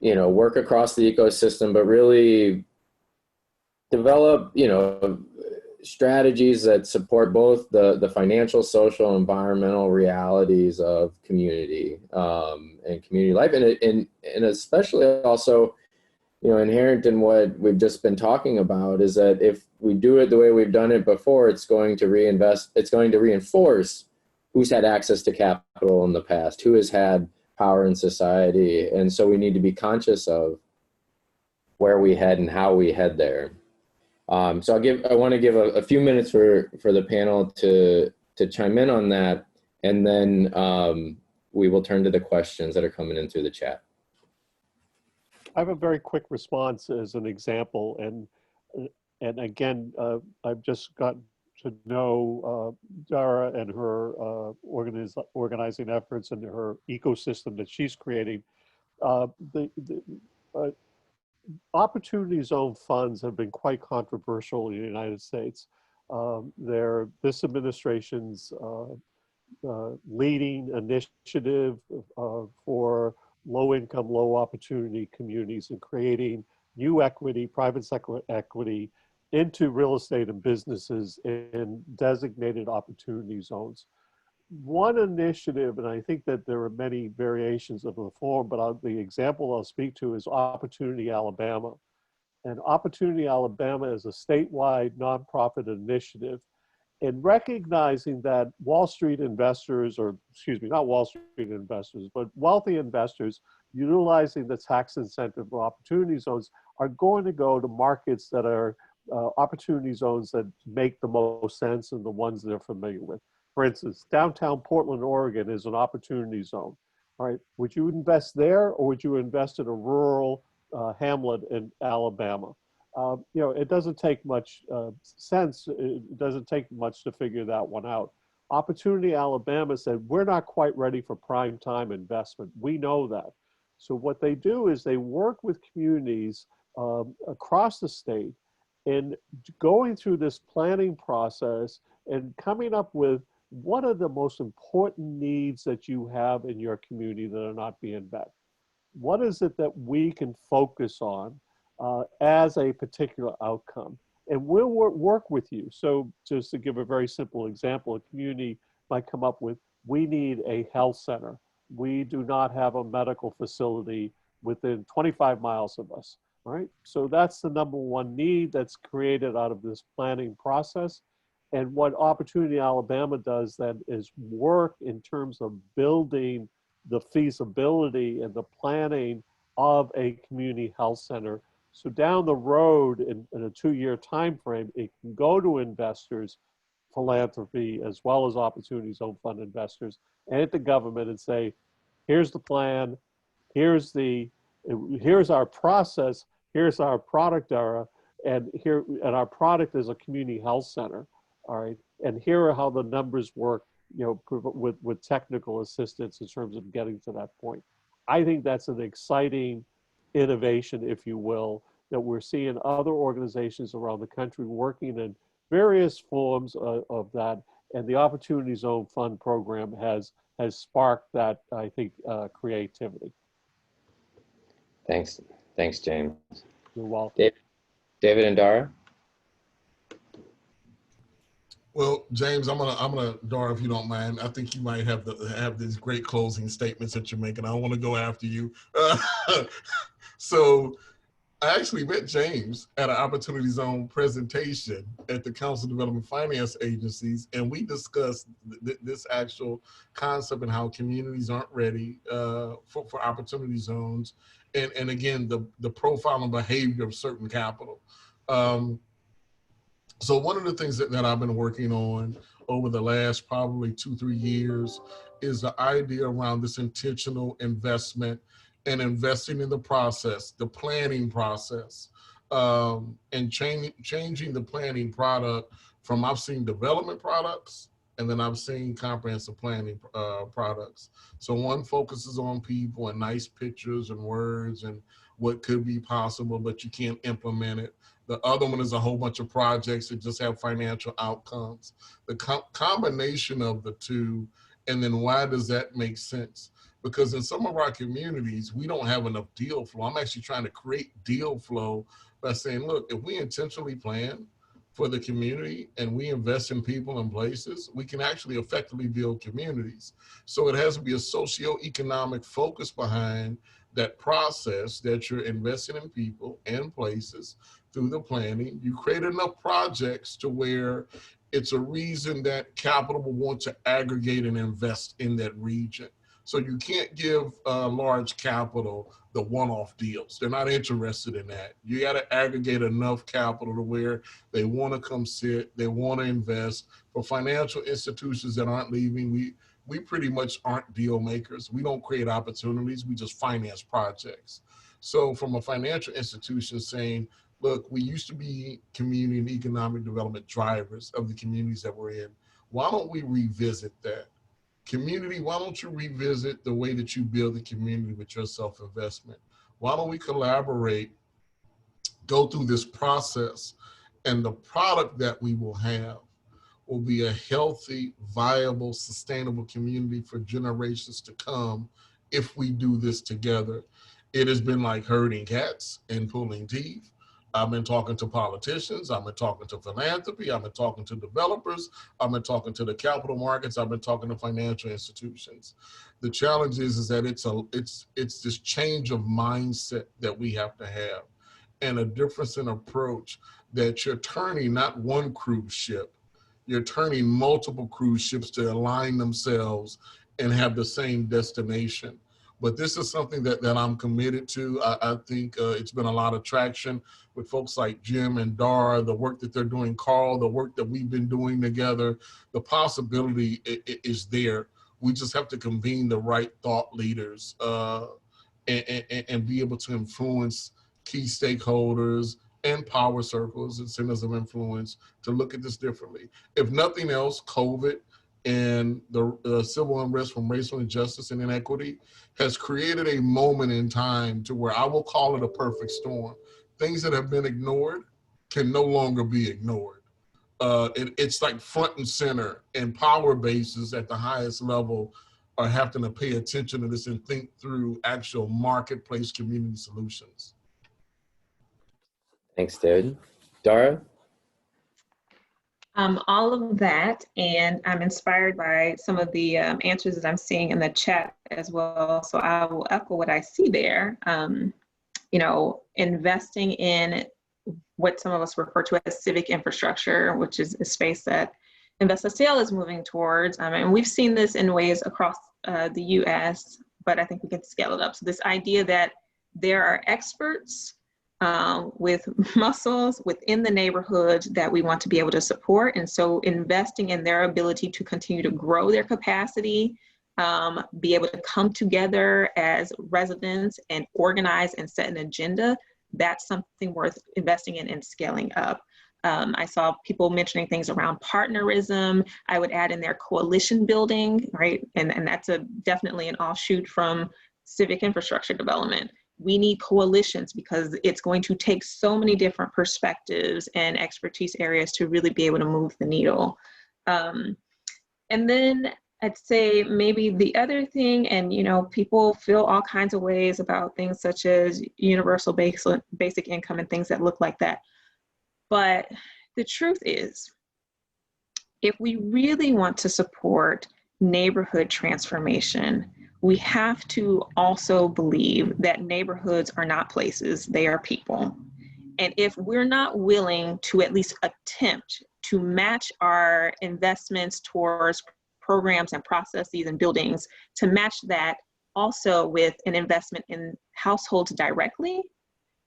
work across the ecosystem, but really develop, strategies that support both the financial, social, environmental realities of community and community life, and especially also, inherent in what we've just been talking about is that if we do it the way we've done it before, it's going to reinforce who's had access to capital in the past, who has had power in society, and so we need to be conscious of where we head and how we head there. So I want to give a few minutes for the panel to chime in on that, and then we will turn to the questions that are coming in through the chat. I have a very quick response as an example, and again, I've just gotten to know Dara and her organizing efforts and her ecosystem that she's creating. Opportunity zone funds have been quite controversial in the United States. They're this administration's leading initiative for low-income, low-opportunity communities and creating new equity, private sector equity, into real estate and businesses in designated opportunity zones. One initiative, and I think that there are many variations of the form, but the example I'll speak to is Opportunity Alabama. And Opportunity Alabama is a statewide nonprofit initiative in recognizing that Wall Street investors, or excuse me, not Wall Street investors, but wealthy investors utilizing the tax incentive for opportunity zones are going to go to markets that are opportunity zones that make the most sense and the ones they're familiar with. For instance, downtown Portland, Oregon is an opportunity zone. All right, would you invest there, or would you invest in a rural hamlet in Alabama? It doesn't take much sense. It doesn't take much to figure that one out. Opportunity Alabama said, we're not quite ready for prime time investment. We know that. So what they do is they work with communities across the state in going through this planning process and coming up with what are the most important needs that you have in your community that are not being met. What is it that we can focus on as a particular outcome? And we'll work with you. So just to give a very simple example, a community might come up with, we need a health center. We do not have a medical facility within 25 miles of us. All right, so that's the number one need that's created out of this planning process. And what Opportunity Alabama does then is work in terms of building the feasibility and the planning of a community health center. So down the road in a 2-year time frame, it can go to investors, philanthropy, as well as Opportunity Zone Fund investors, and the government and say, here's the plan, here's our process, here's our product, Dara, and our product is a community health center. All right, and here are how the numbers work, with technical assistance in terms of getting to that point. I think that's an exciting innovation, if you will, that we're seeing other organizations around the country working in various forms of that, and the Opportunity Zone Fund program has sparked that, I think, creativity. Thanks, James. You're welcome. David and Dara. Well, James, I'm gonna Dara, if you don't mind. I think you might have these great closing statements that you're making. I don't want to go after you. So I actually met James at an Opportunity Zone presentation at the Council Development Finance Agencies, and we discussed this actual concept and how communities aren't ready for opportunity zones, and again, the profile and behavior of certain capital. So one of the things that I've been working on over the last probably 2-3 years is the idea around this intentional investment and investing in the process, the planning process, and changing the planning product from, I've seen development products, and then I've seen comprehensive planning products. So one focuses on people and nice pictures and words and what could be possible, but you can't implement it. The other one is a whole bunch of projects that just have financial outcomes. The combination of the two, and then why does that make sense? Because in some of our communities, we don't have enough deal flow. I'm actually trying to create deal flow by saying, look, if we intentionally plan for the community and we invest in people and places, we can actually effectively build communities. So it has to be a socioeconomic focus behind that process that you're investing in people and places through the planning. You create enough projects to where it's a reason that capital will want to aggregate and invest in that region. So you can't give large capital the one-off deals. They're not interested in that. You got to aggregate enough capital to where they want to come sit, they want to invest. For financial institutions that aren't leaving, we pretty much aren't deal makers. We don't create opportunities, we just finance projects. So from a financial institution saying, look, we used to be community and economic development drivers of the communities that we're in. Why don't we revisit that? Community, why don't you revisit the way that you build the community with your self-investment? Why don't we collaborate, go through this process, and the product that we will have will be a healthy, viable, sustainable community for generations to come if we do this together. It has been like herding cats and pulling teeth. I've been talking to politicians, I've been talking to philanthropy, I've been talking to developers, I've been talking to the capital markets, I've been talking to financial institutions. The challenge is that it's this change of mindset that we have to have, and a difference in approach, that you're turning not one cruise ship, you're turning multiple cruise ships to align themselves and have the same destination. But this is something that I'm committed to. I think it's been a lot of traction with folks like Jim and Dara, the work that they're doing, Karl, the work that we've been doing together. The possibility is there. We just have to convene the right thought leaders and be able to influence key stakeholders and power circles and centers of influence to look at this differently. If nothing else, COVID and the civil unrest from racial injustice and inequity has created a moment in time to where I will call it a perfect storm. Things that have been ignored can no longer be ignored. It's like front and center, and power bases at the highest level are having to pay attention to this and think through actual marketplace community solutions. Thanks, David. Dara? All of that, and I'm inspired by some of the answers that I'm seeing in the chat as well. So I will echo what I see there. You know, investing in what some of us refer to as civic infrastructure, which is a space that InvestSTL is moving towards. And we've seen this in ways across the US, but I think we can scale it up. So this idea that there are experts with muscles within the neighborhood that we want to be able to support. And so investing in their ability to continue to grow their capacity, be able to come together as residents and organize and set an agenda, that's something worth investing in and scaling up. I saw people mentioning things around partnerism. I would add in there coalition building, right? And that's definitely an offshoot from civic infrastructure development. We need coalitions because it's going to take so many different perspectives and expertise areas to really be able to move the needle. And then I'd say maybe the other thing, and you know, people feel all kinds of ways about things such as universal basic income and things that look like that. But the truth is, if we really want to support neighborhood transformation, we have to also believe that neighborhoods are not places, they are people. And if we're not willing to at least attempt to match our investments towards programs and processes and buildings, to match that also with an investment in households directly,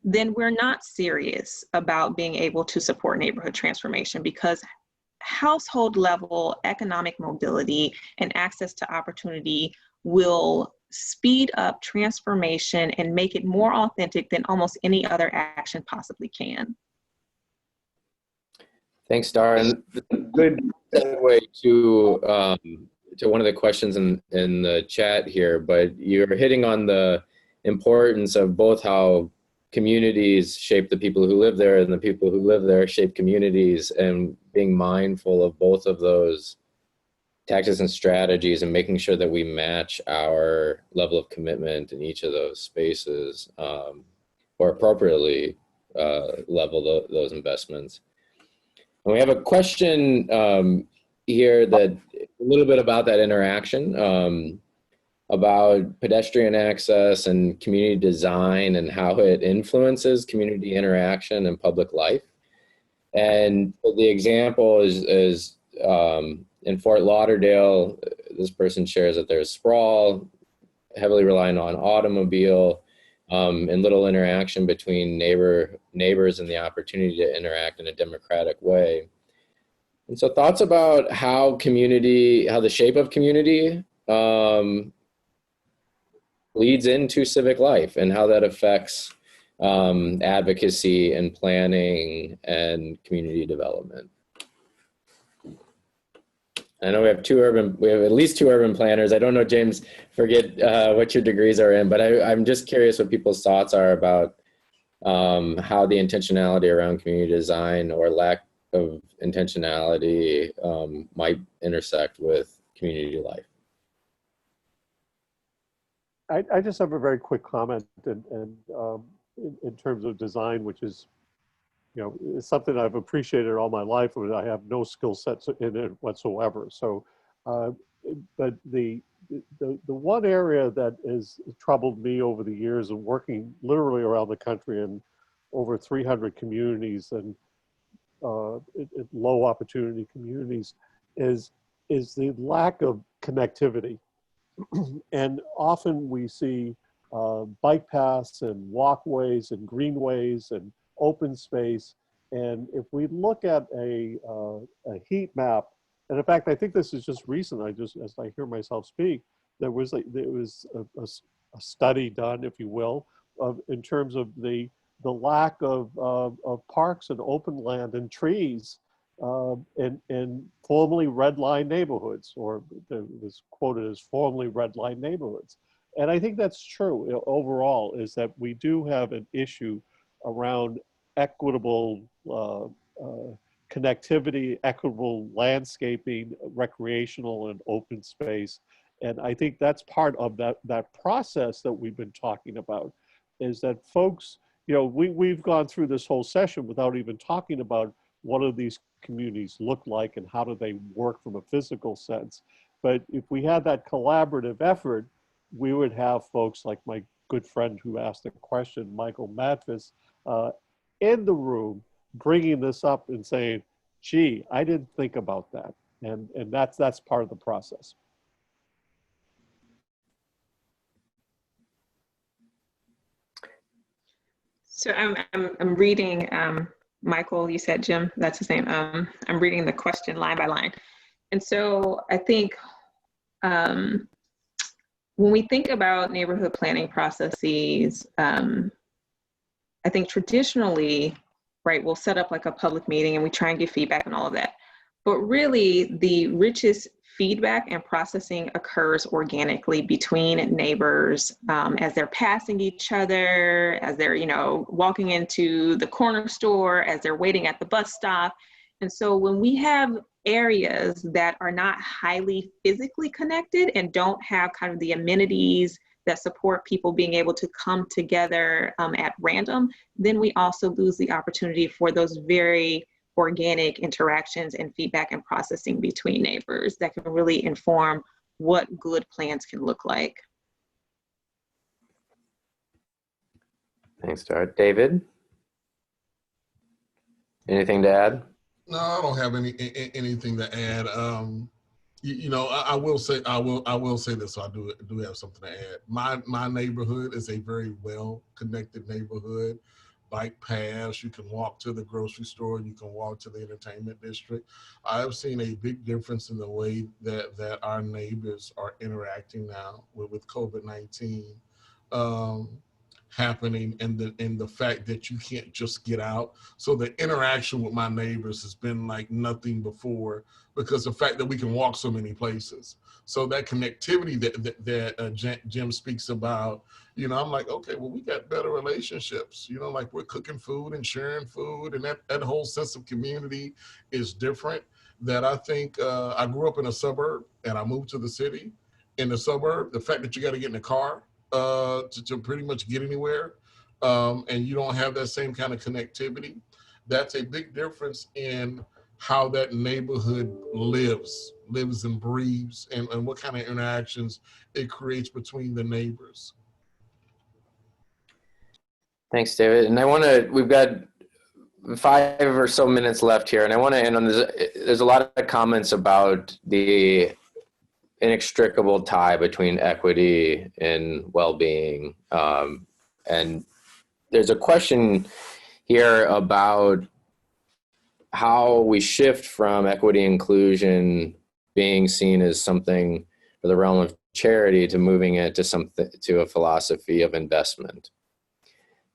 then we're not serious about being able to support neighborhood transformation, because household level economic mobility and access to opportunity will speed up transformation and make it more authentic than almost any other action possibly can. Thanks, Dara. And good segue to one of the questions in the chat here, but you're hitting on the importance of both how communities shape the people who live there and the people who live there shape communities, and being mindful of both of those tactics and strategies and making sure that we match our level of commitment in each of those spaces, or appropriately level those investments. And we have a question here that a little bit about that interaction, about pedestrian access and community design and how it influences community interaction and public life. And the example is in Fort Lauderdale, this person shares that there's sprawl, heavily relying on automobile, and little interaction between neighbors and the opportunity to interact in a democratic way. And so thoughts about how the shape of community leads into civic life and how that affects advocacy and planning and community development. I know we have at least two urban planners. I don't know, James, forget what your degrees are in, but I'm just curious what people's thoughts are about how the intentionality around community design or lack of intentionality might intersect with community life. I just have a very quick comment in terms of design, which is, it's something I've appreciated all my life, but I have no skill sets in it whatsoever. So, but the one area that has troubled me over the years of working literally around the country in over 300 communities and low opportunity communities is the lack of connectivity. And often we see bike paths and walkways and greenways and open space. And if we look at a heat map, and in fact, I think this is just recent, as I hear myself speak, there was a study done, if you will, in terms of the lack of parks and open land and trees in formerly red line neighborhoods, or it was quoted as formerly red line neighborhoods. And I think that's true overall, is that we do have an issue around equitable connectivity, equitable landscaping, recreational and open space. And I think that's part of that process that we've been talking about, is that folks, we've gone through this whole session without even talking about what do these communities look like and how do they work from a physical sense. But if we had that collaborative effort, we would have folks like my good friend who asked the question, Michael Matvis, in the room, bringing this up and saying, gee, I didn't think about that. And that's part of the process. So I'm reading, Michael, you said Jim, that's his name. I'm reading the question line by line. And so I think when we think about neighborhood planning processes, I think traditionally, right, we'll set up like a public meeting and we try and get feedback and all of that. But really the richest feedback and processing occurs organically between neighbors as they're passing each other, as they're, walking into the corner store, as they're waiting at the bus stop. And so when we have areas that are not highly physically connected and don't have kind of the amenities that support people being able to come together at random, then we also lose the opportunity for those very organic interactions and feedback and processing between neighbors that can really inform what good plans can look like. Thanks, Dara. David? Anything to add? No, I don't have anything to add. I will say this. So I do have something to add. My neighborhood is a very well connected neighborhood. Bike paths. You can walk to the grocery store. You can walk to the entertainment district. I've seen a big difference in the way that our neighbors are interacting now with COVID-19 happening, and the fact that you can't just get out. So the interaction with my neighbors has been like nothing before, because the fact that we can walk so many places. So that connectivity that Jim speaks about, I'm like, okay, well, we got better relationships, like we're cooking food and sharing food, and that whole sense of community is different. That I think I grew up in a suburb and I moved to the city. In the suburb, the fact that you got to get in a car to pretty much get anywhere, and you don't have that same kind of connectivity, that's a big difference in how that neighborhood lives and breathes, and what kind of interactions it creates between the neighbors. Thanks, David. And we've got 5 or so minutes left here, and I want to end on this. There's a lot of comments about the inextricable tie between equity and well-being. And there's a question here about how we shift from equity inclusion being seen as something for the realm of charity to moving it to a philosophy of investment.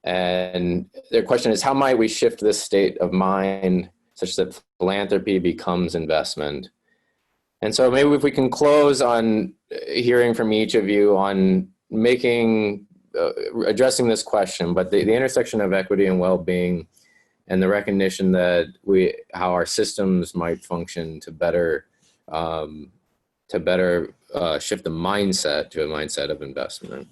And their question is, how might we shift this state of mind such that philanthropy becomes investment? And so maybe if we can close on hearing from each of you on addressing this question, but the intersection of equity and well-being, and the recognition that how our systems might function to better shift the mindset to a mindset of investment.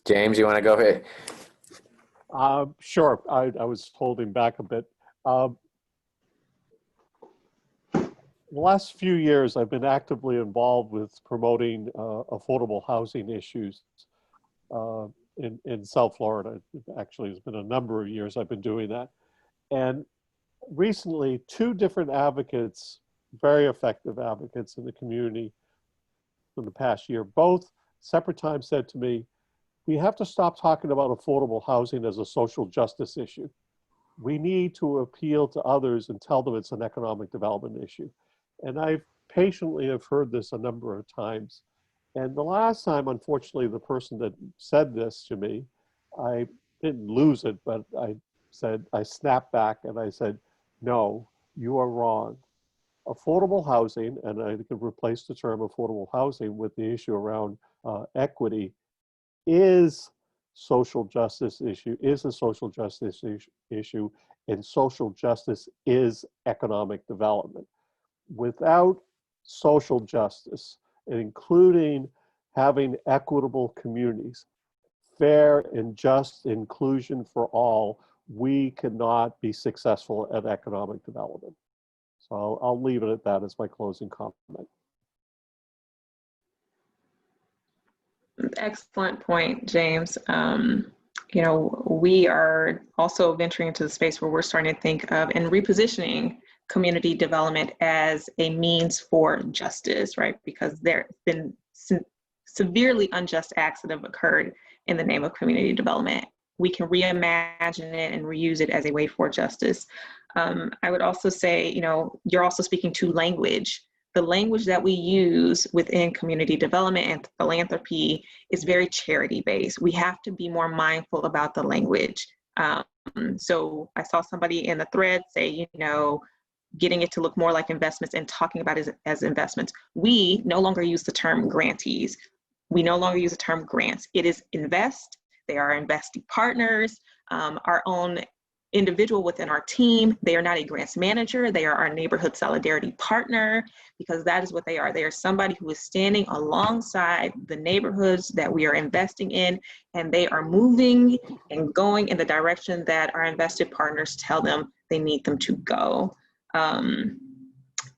James, you want to go ahead? Sure. I was holding back a bit. The last few years, I've been actively involved with promoting affordable housing issues in South Florida. Actually, it's been a number of years I've been doing that. And recently, 2 different advocates, very effective advocates in the community in the past year, both separate times said to me, we have to stop talking about affordable housing as a social justice issue. We need to appeal to others and tell them it's an economic development issue. And I patiently have heard this a number of times. And the last time, unfortunately, the person that said this to me, I didn't lose it, but I snapped back and I said, no, you are wrong. Affordable housing, and I could replace the term affordable housing with the issue around equity, is a social justice issue, and social justice is economic development. Without social justice, including having equitable communities, fair and just inclusion for all, we cannot be successful at economic development. So I'll leave it at that as my closing comment. Excellent point, James. We are also venturing into the space where we're starting to think of and repositioning community development as a means for justice, right? Because there have been severely unjust acts that have occurred in the name of community development. We can reimagine it and reuse it as a way for justice. I would also say, you're also speaking to language. The language that we use within community development and philanthropy is very charity-based. We have to be more mindful about the language. So I saw somebody in the thread say, getting it to look more like investments and talking about it as investments. We no longer use the term grantees. We no longer use the term grants. It is invest. They are investee partners. Our own individual within our team, they are not a grants manager. They are our neighborhood solidarity partner, because that is what they are. They are somebody who is standing alongside the neighborhoods that we are investing in, and they are moving and going in the direction that our invested partners tell them they need them to go.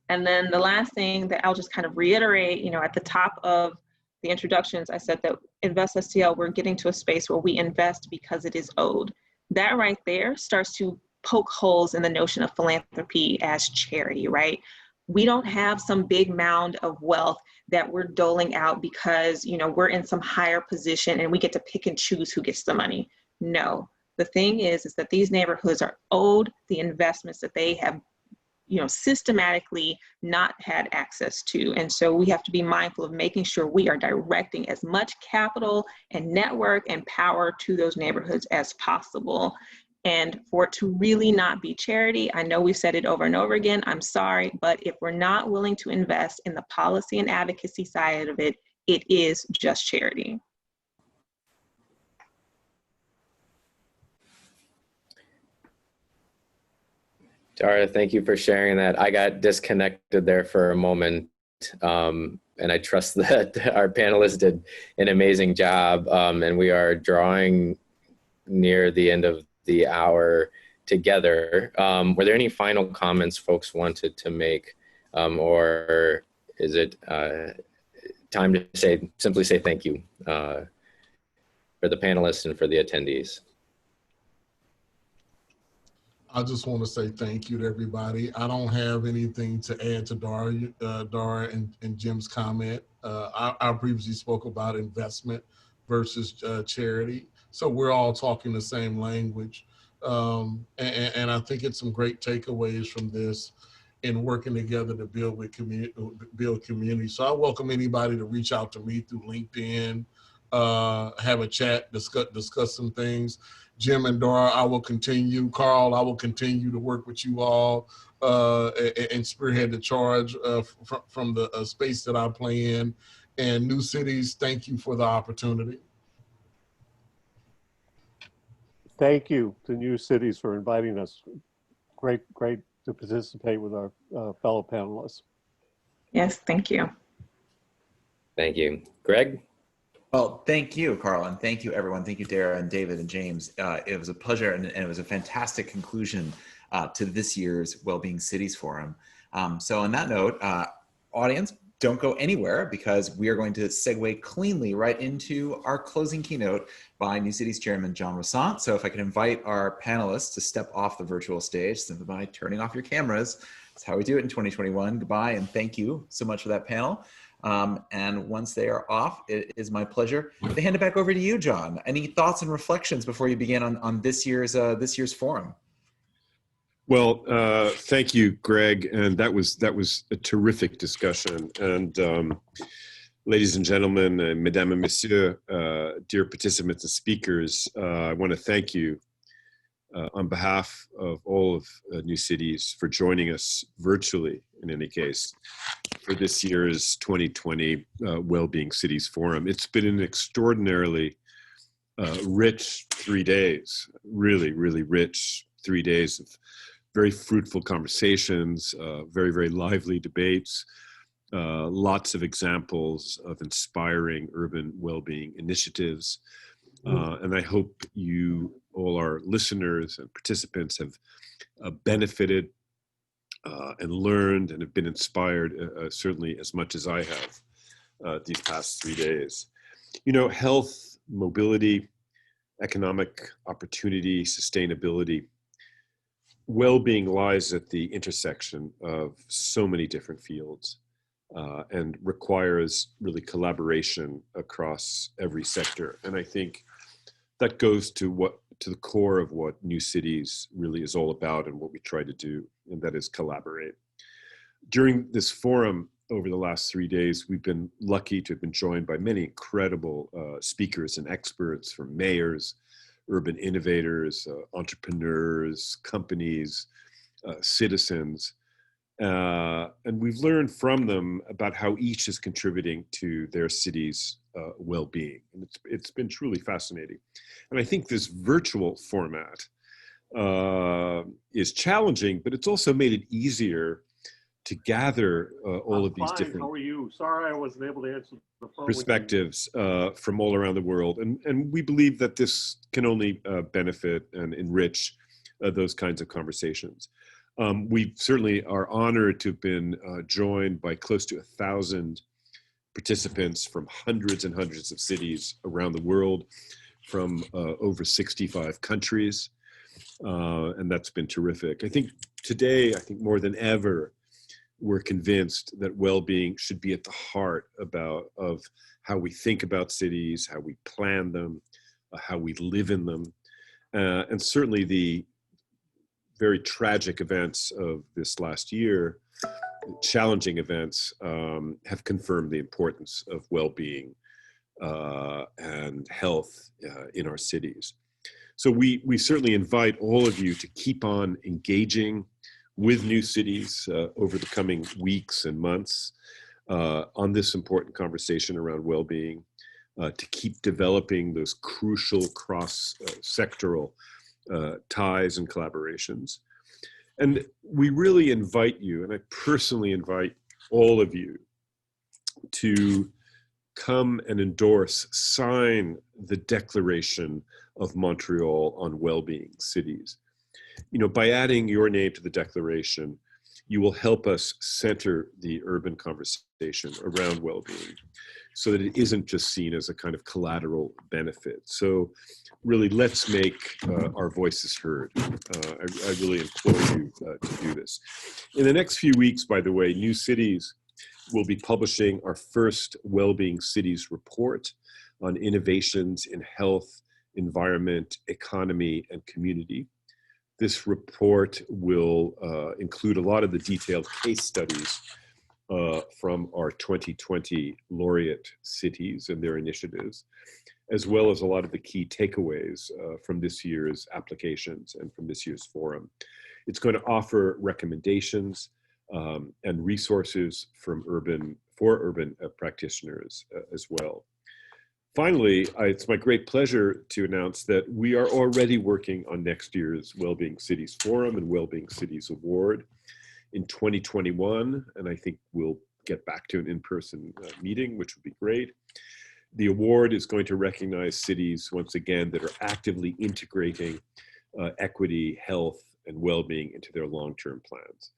And then the last thing that I'll just kind of reiterate, at the top of the introductions, I said that InvestSTL, we're getting to a space where we invest because it is owed. That right there starts to poke holes in the notion of philanthropy as charity, right? We don't have some big mound of wealth that we're doling out because, we're in some higher position and we get to pick and choose who gets the money. No, the thing is that these neighborhoods are owed the investments that they have systematically not had access to. And so we have to be mindful of making sure we are directing as much capital and network and power to those neighborhoods as possible. And for it to really not be charity, I know we've said it over and over again, I'm sorry, but if we're not willing to invest in the policy and advocacy side of it, it is just charity. Dara, thank you for sharing that. I got disconnected there for a moment, and I trust that our panelists did an amazing job, and we are drawing near the end of the hour together. Were there any final comments folks wanted to make, or is it time to simply say thank you for the panelists and for the attendees? I just want to say thank you to everybody. I don't have anything to add to Dara and Jim's comment. I previously spoke about investment versus charity. So we're all talking the same language. And I think it's some great takeaways from this in working together to build community. So I welcome anybody to reach out to me through LinkedIn, have a chat, discuss some things. Jim and Dara, I will continue. Karl, I will continue to work with you all and spearhead the charge from the space that I play in. And New Cities, thank you for the opportunity. Thank you to New Cities for inviting us. Great to participate with our fellow panelists. Yes, thank you. Thank you. Greg? Well, thank you, Karl, and thank you, everyone. Thank you, Dara and David and James. It was a pleasure, and it was a fantastic conclusion to this year's Wellbeing Cities Forum. So on that note, audience, don't go anywhere because we are going to segue cleanly right into our closing keynote by New Cities Chairman John Rossant. So if I can invite our panelists to step off the virtual stage simply by turning off your cameras. That's how we do it in 2021. Goodbye, and thank you so much for that panel. And once they are off, it is my pleasure to hand it back over to you, John. Any thoughts and reflections before you begin on this year's forum? Well, thank you, Greg, and that was a terrific discussion. And ladies and gentlemen, mesdames et messieurs, dear participants and speakers, I want to thank you on behalf of all of New Cities for joining us virtually, in any case, for this year's 2020 Wellbeing Cities Forum. It's been an extraordinarily rich 3 days, really, really rich 3 days of very fruitful conversations, very, very lively debates, lots of examples of inspiring urban well-being initiatives. And I hope you, all our listeners and participants, have benefited and learned and have been inspired, certainly as much as I have these past 3 days. You know, health, mobility, economic opportunity, sustainability, well-being lies at the intersection of so many different fields and requires really collaboration across every sector. And I think that goes to the core of what New Cities really is all about and what we try to do, and that is collaborate. During this forum over the last 3 days, we've been lucky to have been joined by many incredible speakers and experts from mayors, urban innovators, entrepreneurs, companies, citizens. And we've learned from them about how each is contributing to their city's well-being. And it's been truly fascinating. And I think this virtual format is challenging, but it's also made it easier to gather all of these different How are you? Sorry I wasn't able to answer the phone perspectives from all around the world. And we believe that this can only benefit and enrich those kinds of conversations. We certainly are honored to have been joined by close to 1,000 participants from hundreds and hundreds of cities around the world, from over 65 countries, and that's been terrific. I think today, more than ever, we're convinced that well-being should be at the heart of how we think about cities, how we plan them, how we live in them, and certainly the very tragic events of this last year, challenging events, have confirmed the importance of well-being and health in our cities. So we certainly invite all of you to keep on engaging with new cities over the coming weeks and months on this important conversation around well-being, to keep developing those crucial cross-sectoral ties and collaborations. And we really invite you, and I personally invite all of you, to come and endorse, sign the Declaration of Montreal on Wellbeing Cities. You know, by adding your name to the declaration, you will help us center the urban conversation around well-being so that it isn't just seen as a kind of collateral benefit. So really, let's make our voices heard. I really implore you to do this. In the next few weeks, by the way, New Cities will be publishing our first Wellbeing Cities report on innovations in health, environment, economy, and community. This report will include a lot of the detailed case studies from our 2020 laureate cities and their initiatives, as well as a lot of the key takeaways from this year's applications and from this year's forum. It's going to offer recommendations and resources for urban practitioners as well. Finally, it's my great pleasure to announce that we are already working on next year's Wellbeing Cities Forum and Wellbeing Cities Award in 2021, and I think we'll get back to an in-person meeting, which would be great. The award is going to recognize cities, once again, that are actively integrating equity, health, and well-being into their long-term plans.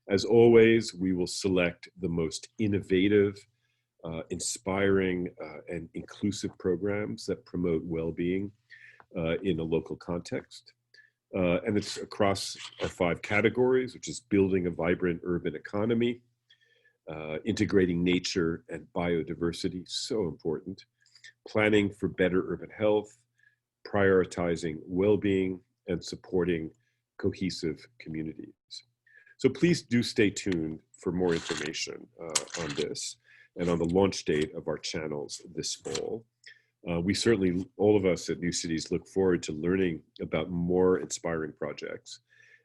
As always, we will select the most innovative, inspiring, and inclusive programs that promote well-being in a local context. And it's across our 5 categories, which is building a vibrant urban economy, integrating nature and biodiversity, so important, planning for better urban health, prioritizing well-being, and supporting cohesive communities. So please do stay tuned for more information on this and on the launch date of our channels this fall. We certainly, all of us at New Cities, look forward to learning about more inspiring projects,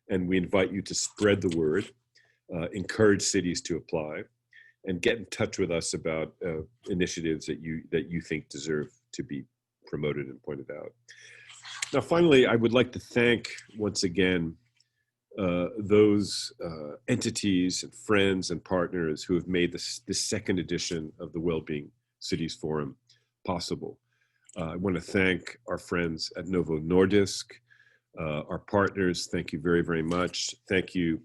and we invite you to spread the word, encourage cities to apply, and get in touch with us about initiatives that you think deserve to be promoted and pointed out. Now, finally, I would like to thank once again those entities and friends and partners who have made this second edition of the Wellbeing Cities Forum possible. I want to thank our friends at Novo Nordisk, our partners. Thank you very, very much. Thank you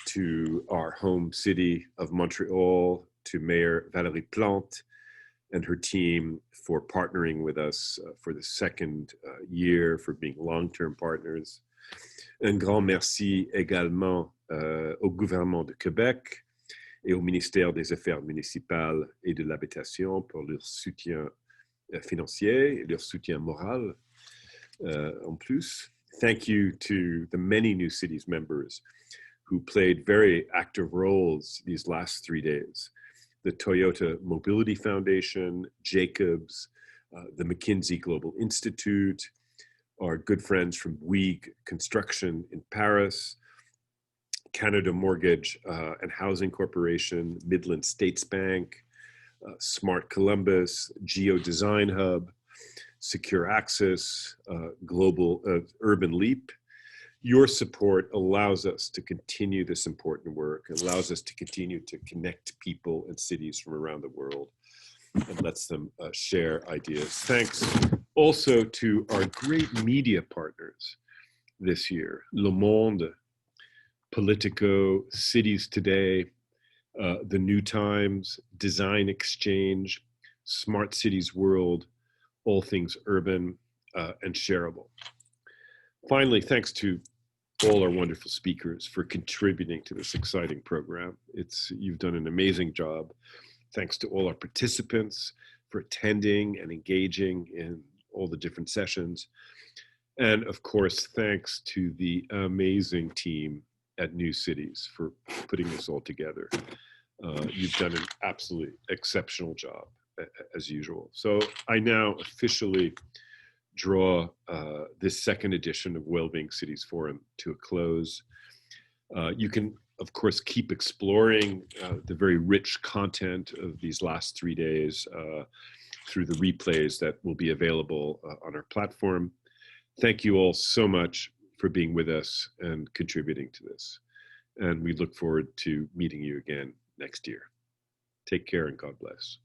to our home city of Montreal, to Mayor Valérie Plante and her team for partnering with us for the second year, for being long-term partners. Un grand merci également au gouvernement de Québec et au ministère des Affaires municipales et de l'Habitation pour leur soutien financier et leur soutien moral en plus. Thank you to the many New Cities members who played very active roles these last 3 days. The Toyota Mobility Foundation, Jacobs, the McKinsey Global Institute, our good friends from Bouygues Construction in Paris, Canada Mortgage and Housing Corporation, Midland States Bank, Smart Columbus, Geo Design Hub, Secure Access, Global Urban Leap. Your support allows us to continue this important work, allows us to continue to connect people and cities from around the world and lets them share ideas. Thanks also to our great media partners this year, Le Monde, Politico, Cities Today, The New Times, Design Exchange, Smart Cities World, All Things Urban, and Shareable. Finally, thanks to all our wonderful speakers for contributing to this exciting program. You've done an amazing job. Thanks to all our participants for attending and engaging in all the different sessions. And of course, thanks to the amazing team at New Cities for putting this all together. You've done an absolutely exceptional job, as usual. So I now officially draw this second edition of Wellbeing Cities Forum to a close. You can, of course, keep exploring the very rich content of these last 3 days through the replays that will be available on our platform. Thank you all so much for being with us and contributing to this. And we look forward to meeting you again next year. Take care and God bless.